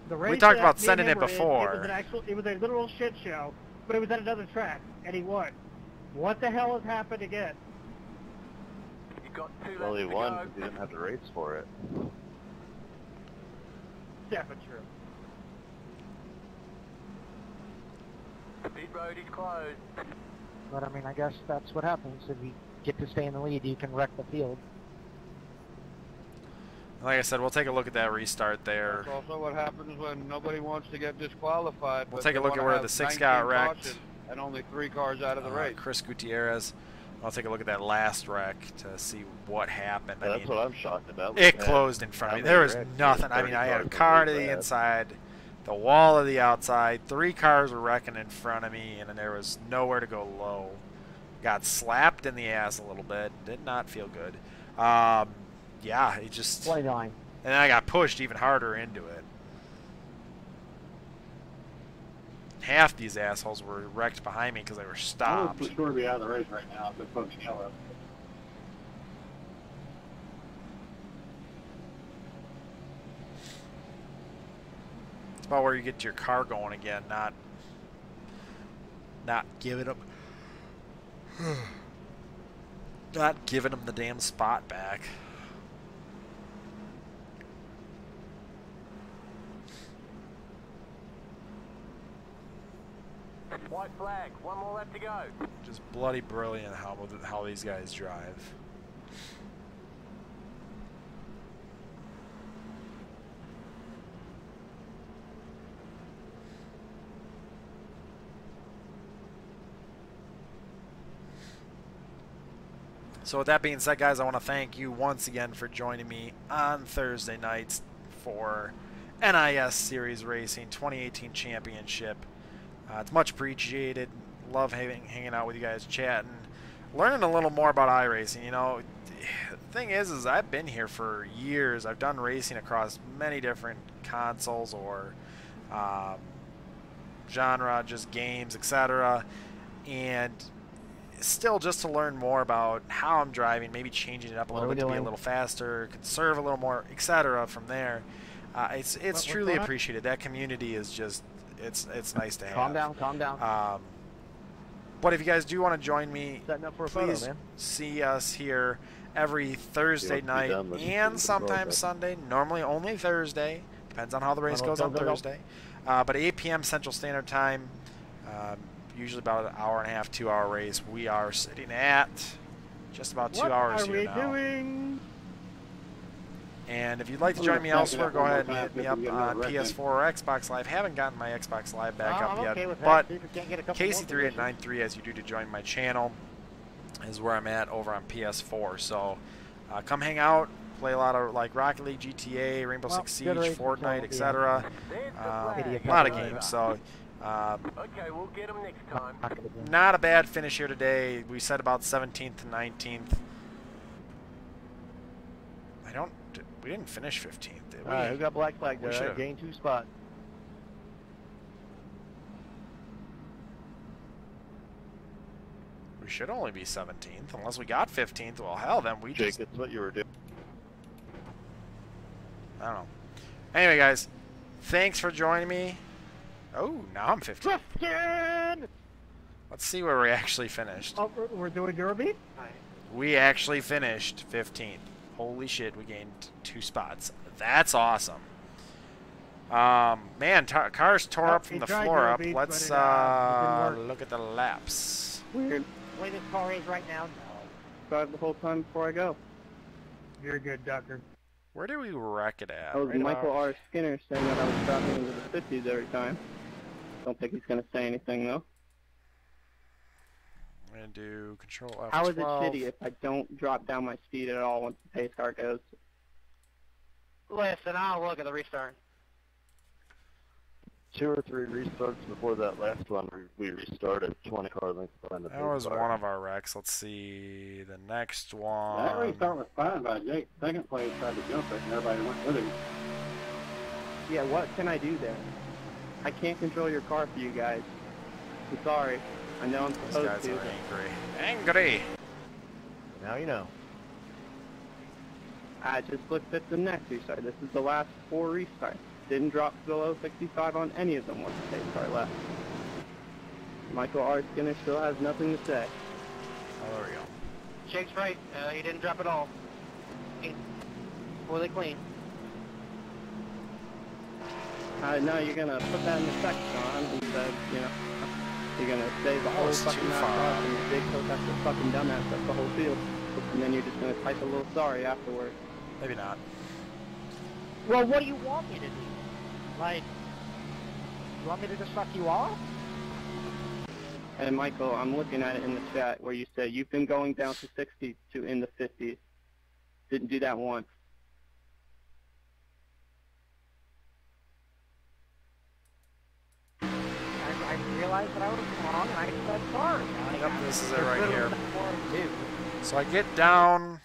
the race we talked about me and sending him it were in, before. It was a literal shit show, but it was at another track, and he won. What the hell has happened again? Well, he won because he didn't have to race for it. Definitely true. The pit road is closed. But I mean, I guess that's what happens. If you get to stay in the lead, you can wreck the field. Like I said, we'll take a look at that restart there. That's also what happens when nobody wants to get disqualified. We'll take a look at where the 6 got wrecked. And only 3 cars out of the race. Chris Gutierrez. I'll take a look at that last wreck to see what happened. Yeah, that's what I'm shocked about. It closed in front of me. There was nothing. I mean, I had a car to the inside, the wall to the outside. 3 cars were wrecking in front of me, and then there was nowhere to go low. Got slapped in the ass a little bit. Did not feel good. Yeah, it just... 29. And then I got pushed even harder into it. Half these assholes were wrecked behind me because they were stopped. I would for sure be out of the race right now if they're putting yellow. It's about where you get your car going again, not giving them the damn spot back. White flag, 1 more lap to go. Just bloody brilliant how these guys drive. So with that being said, guys, I want to thank you once again for joining me on Thursday nights for NIS Series Racing 2018 Championship. It's much appreciated. Love hanging out with you guys, chatting, learning a little more about iRacing. You know, the thing is I've been here for years. I've done racing across many different consoles or genre, just games, etc. And still just to learn more about how I'm driving, maybe changing it up a little bit to be a little faster, conserve a little more, etc. from there. It's truly appreciated. That community is just... It's nice to have. Calm down. But if you guys do want to join me, please photo, see us here every Thursday night and sometimes Sunday. Normally only Thursday. Depends on how the race goes on Thursday. But 8 p.m. Central Standard Time. Usually about an hour and a half, 2 hour race. We are sitting at just about 2 hours here now. What are we doing? And if you'd like to join me elsewhere, go ahead and hit me up on PS4 or Xbox Live. Haven't gotten my Xbox Live back up yet, but Casey3893, as you do to join my channel, is where I'm at over on PS4. So come hang out, play a lot of like Rocket League, GTA, Rainbow Six Siege, Fortnite, etc. A lot of games. So Okay, we'll get them next time. not a bad finish here today. We said about 17th to 19th. We didn't finish 15th, did we? Alright, who got black flag there? Gain 2 spots. We should only be 17th, unless we got 15th. Well, hell, then we Jake, just... that's what you were doing. I don't know. Anyway, guys, thanks for joining me. Oh, now I'm 15th. Let's see where we actually finished. Oh, we're doing Derby? We actually finished 15th. Holy shit, we gained 2 spots. That's awesome. Man, cars tore up from the floor up. Let's look at the laps. Weird. The way this car is right now, no. Drive the whole time before I go. You're good, Ducker. Where did we wreck it at? That was Michael R. Skinner saying that I was dropping into the 50s every time. Don't think he's going to say anything, though. I'm going to do Control F12. How is it shitty if I don't drop down my speed at all once the pace car goes? Listen, I'll look at the restart. 2 or 3 restarts before that last one, we restarted 20 car lengths behind the That was one of our wrecks. Let's see the next one. That restart was fine by Jake. Second place tried to jump it, and everybody went with him. Yeah, what can I do there? I can't control your car for you guys. I'm sorry. I know I'm Those supposed guys to. are angry. Angry! Now you know. I just looked at the next restart. This is the last 4 restarts. Didn't drop below 65 on any of them once the pace car left. Michael R. Skinner still has nothing to say. Oh, there we go. Jake's right. He didn't drop at all. Fully clean. No, you're gonna put that in the section on instead, you know. You're gonna save the whole fucking NASCAR and Jake Cook that's the fucking dumbass, that's the whole field. And then you're just gonna type a little sorry afterwards. Maybe not. Well, what do you want me to do? Like, you want me to just suck you off? And Michael, I'm looking at it in the chat where you said you've been going down to 60 to in the 50s. Didn't do that once. I realized that I was wrong, and I said sorry. Yep, this is it right here. So I get down.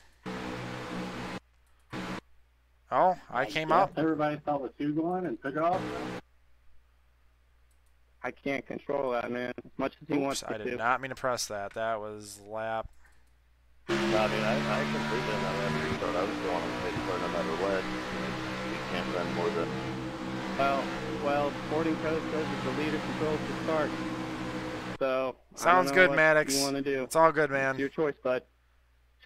Oh, I came up. Everybody saw the 2 going and took it off. I can't control that, man. As much as he wants to. I did not mean to press that. That was lap. No, I mean, I completely know that restart. I was going on the pace car no matter what. You can't run more than... Well, Sporting Code says that the leader controls the start. So, Sounds good, Maddox. You want to do. It's all good, man. It's your choice, bud.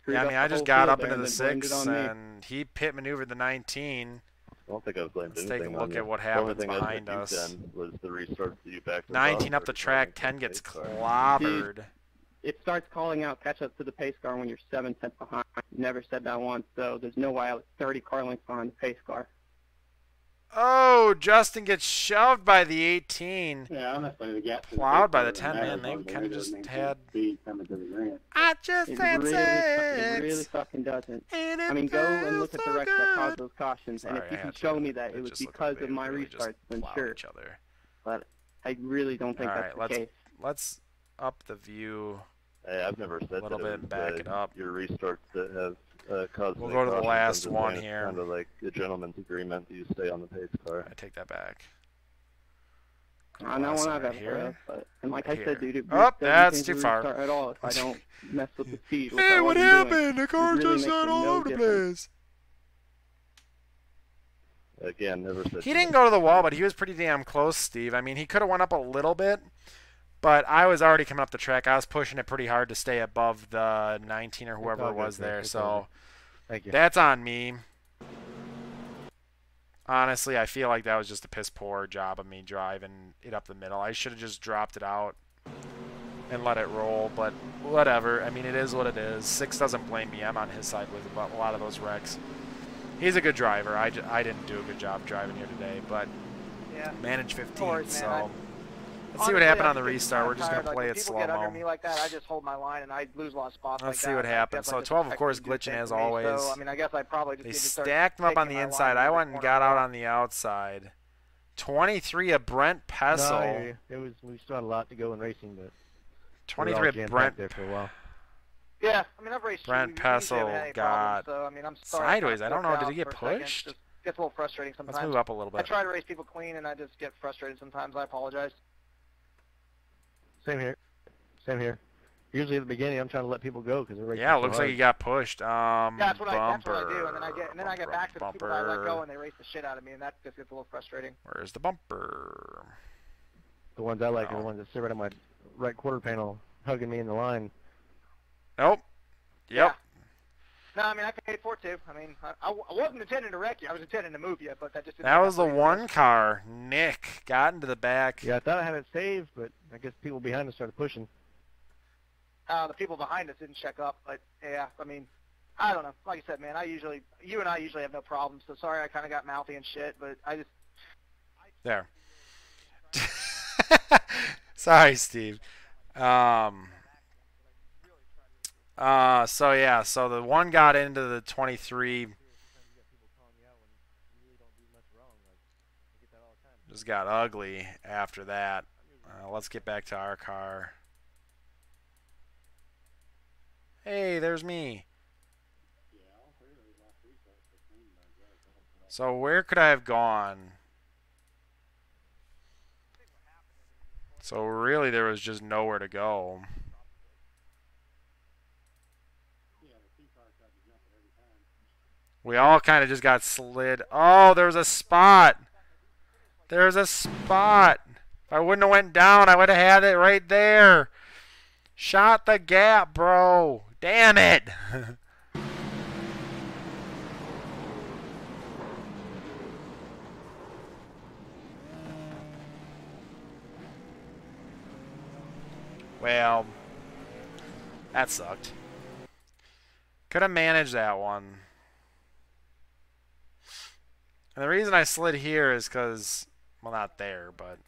Yeah, I mean, I just got up into the 6, and he pit maneuvered the 19. I don't think I was blamed Let's anything take a look on at what the only happens thing behind that us. Done was the restart that you back to 19 up the track, 10 gets clobbered. It starts calling out catch up to the pace car when you're 7 tenths behind. Never said that once, so there's no way I was 30 car lengths behind the pace car. Oh, Justin gets shoved by the 18. Yeah, honestly, the gap plowed by the 10, man. They kind of just had. I just had 6. It really fucking doesn't. I mean, go and look at the wrecks that caused those cautions, and if you can show me that it was because of my restarts, then sure. But I really don't think that's the case. Let's up the view. Hey, I've never said a little bit and back it up. Your restarts that have caused. We'll go to the last one here. Kind of like a gentleman's agreement that you stay on the pace car. I take that back. I don't want to have that here, but and like I said, dude, it that's too far. At all if I don't mess with the speed. Hey, what happened? The car just got all over the place. Again, never said. He didn't go to the wall, but he was pretty damn close, Steve. I mean, he could have went up a little bit, but I was already coming up the track. I was pushing it pretty hard to stay above the 19 or whoever was there. So that's on me. Honestly, I feel like that was just a piss poor job of me driving it up the middle. I should have just dropped it out and let it roll, but whatever. I mean, it is what it is. 6 doesn't blame me. I'm on his side with a lot of those wrecks. He's a good driver. I didn't do a good job driving here today, but managed 15th, so let's see what happened on the restart. We're just going to play it slow-mo. People get under me like that, I just hold my line, and I lose a lot of spots. Let's see what happens. So 12, of course, glitching as always. So, I mean, I guess I probably just they need to start stacked them up on the inside. I went and got out on the outside. 23 of Brent Pessel. No, we still had a lot to go in racing, but 23 of Brent. There for a while. Yeah, I mean, I've raced. Brent Pessel got so, I mean, I'm sideways. I don't know. Did he get pushed? It gets a little frustrating sometimes. Let's move up a little bit. I try to race people clean, and I just get frustrated sometimes. I apologize. Same here. Same here. Usually at the beginning, I'm trying to let people go because they're racing. Yeah, it looks like he got pushed. Yeah, that's what I do, and then I get back to the people that I let go, and they race the shit out of me, and that just gets a little frustrating. Where's the bumper? The ones I like are the ones that sit right on my right quarter panel, hugging me in the line. Nope. Yep. Yeah. No, I mean, I paid for it, too. I mean, I wasn't intending to wreck you. I was intending to move you, but that just didn't. That was the one car. Nick got into the back. Yeah, I thought I had it saved, but I guess people behind us started pushing. The people behind us didn't check up, but, yeah, I mean, I don't know. Like I said, man, you and I usually have no problems, so sorry I kind of got mouthy and shit, but I just... There. Sorry, Steve. So yeah, so the one got into the 23. Just got ugly after that. Let's get back to our car. Hey, there's me. So where could I have gone? So really there was just nowhere to go. We all kind of just got slid. Oh, there was a spot. There's a spot. If I wouldn't have went down, I would have had it right there. Shot the gap, bro. Damn it. Well, that sucked. Could have managed that one. And the reason I slid here is because, well, not there, but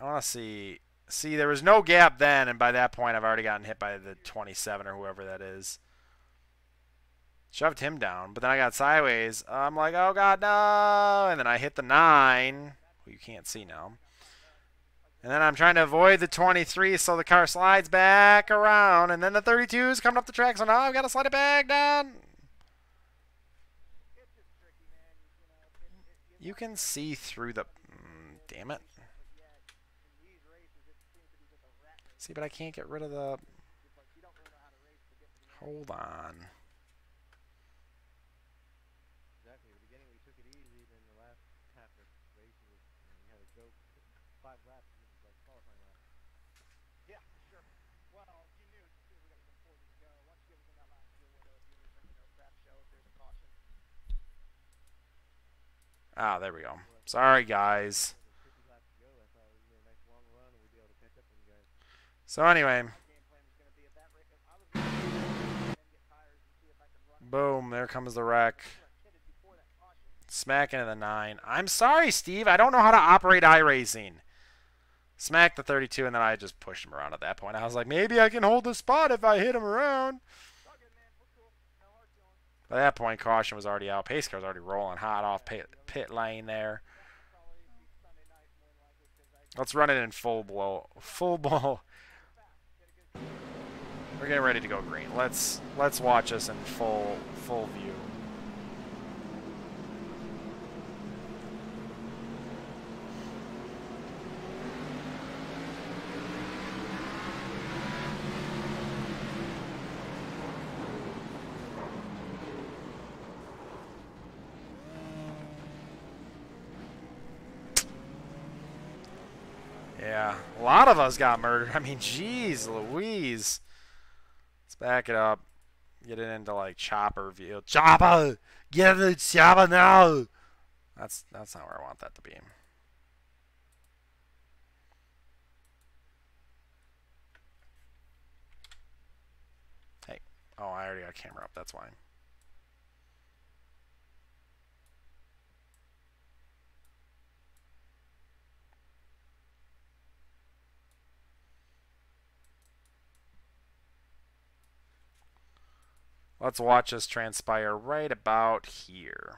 I want to see. See, there was no gap then, and by that point, I've already gotten hit by the 27 or whoever that is. Shoved him down, but then I got sideways. I'm like, oh, God, no. And then I hit the 9, who you can't see now. And then I'm trying to avoid the 23, so the car slides back around. And then the 32 is coming up the track, so now I've got to slide it back down. You can see through the... damn it. See, but I can't get rid of the... Hold on. Exactly. At the beginning, we took it easy. Then the last half of the race, we had to go 5 laps. And it was like qualifying laps. Yeah, sure. Well, you knew as soon as we got to 40 to go. Once you get within that last fuel window, it's usually no crap show if there's a caution. Ah, there we go. Sorry, guys. So anyway. Boom, there comes the wreck. Smack into the 9. I'm sorry, Steve. I don't know how to operate iRacing. Smack the 32, and then I just pushed him around at that point. I was like, maybe I can hold the spot if I hit him around. By that point, caution was already out. Pace car was already rolling hot off pit lane there. Let's run it in full blow. Full blow. We're getting ready to go green. Let's watch us in full view. Yeah, a lot of us got murdered. I mean, geez, Louise. Let's back it up. Get it into like chopper view. Chopper! Get the chopper now! That's not where I want that to be. Hey. Oh, I already got a camera up. That's why. Let's watch this transpire right about here.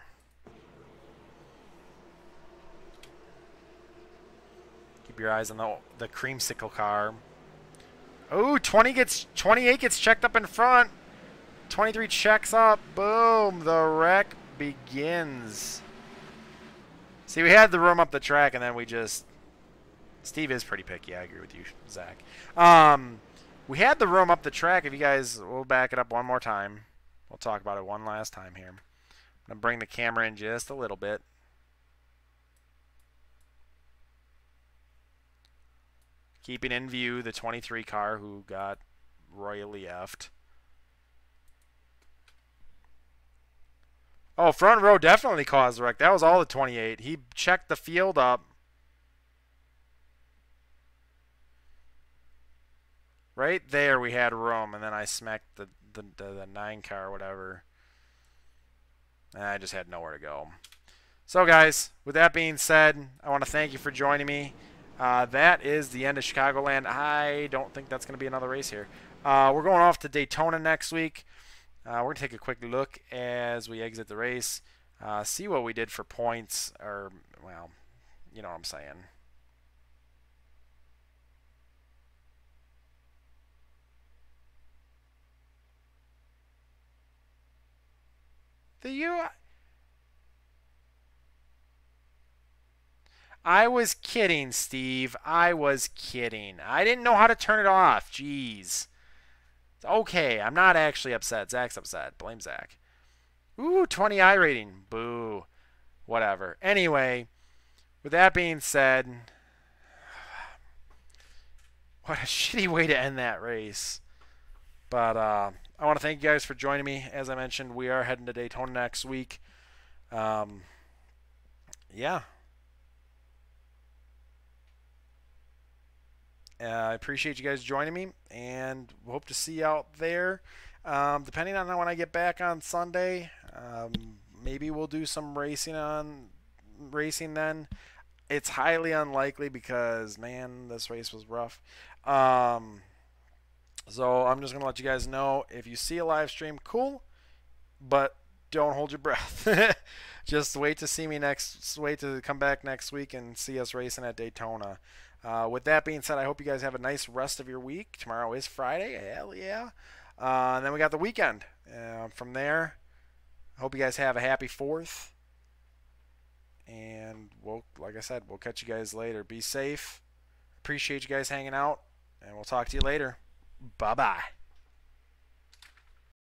Keep your eyes on the creamsicle car. Oh, 28 gets checked up in front. 23 checks up. Boom. The wreck begins. See, we had the room up the track, and then we just... Steve is pretty picky. I agree with you, Zach. We had the room up the track. If you guys will back it up one more time. We'll talk about it one last time here. I'm going to bring the camera in just a little bit. Keeping in view the 23 car who got royally effed. Oh, front row definitely caused the wreck. That was all the 28. He checked the field up. Right there we had room, and then I smacked the 9 car or whatever. And I just had nowhere to go. So guys, with that being said, I want to thank you for joining me. that is the end of Chicagoland. I don't think that's going to be another race here. We're going off to Daytona next week. We're going to take a quick look as we exit the race. See what we did for points, or, well, you know what I'm saying. I was kidding, Steve. I was kidding. I didn't know how to turn it off. Jeez. It's okay. I'm not actually upset. Zach's upset. Blame Zach. Ooh, 20 iRating. Boo. Whatever. Anyway, with that being said, what a shitty way to end that race. But I want to thank you guys for joining me. As I mentioned, we are heading to Daytona next week. Yeah. I appreciate you guys joining me, and hope to see you out there. Depending on when I get back on Sunday, maybe we'll do some racing then. It's highly unlikely because, man, this race was rough. So I'm just going to let you guys know, if you see a live stream, cool, but don't hold your breath. Just wait to see me wait to come back next week and see us racing at Daytona. With that being said, I hope you guys have a nice rest of your week. Tomorrow is Friday. Hell yeah. And then we got the weekend. From there, I hope you guys have a happy 4th. And like I said, we'll catch you guys later. Be safe. Appreciate you guys hanging out. And we'll talk to you later. Bye-bye.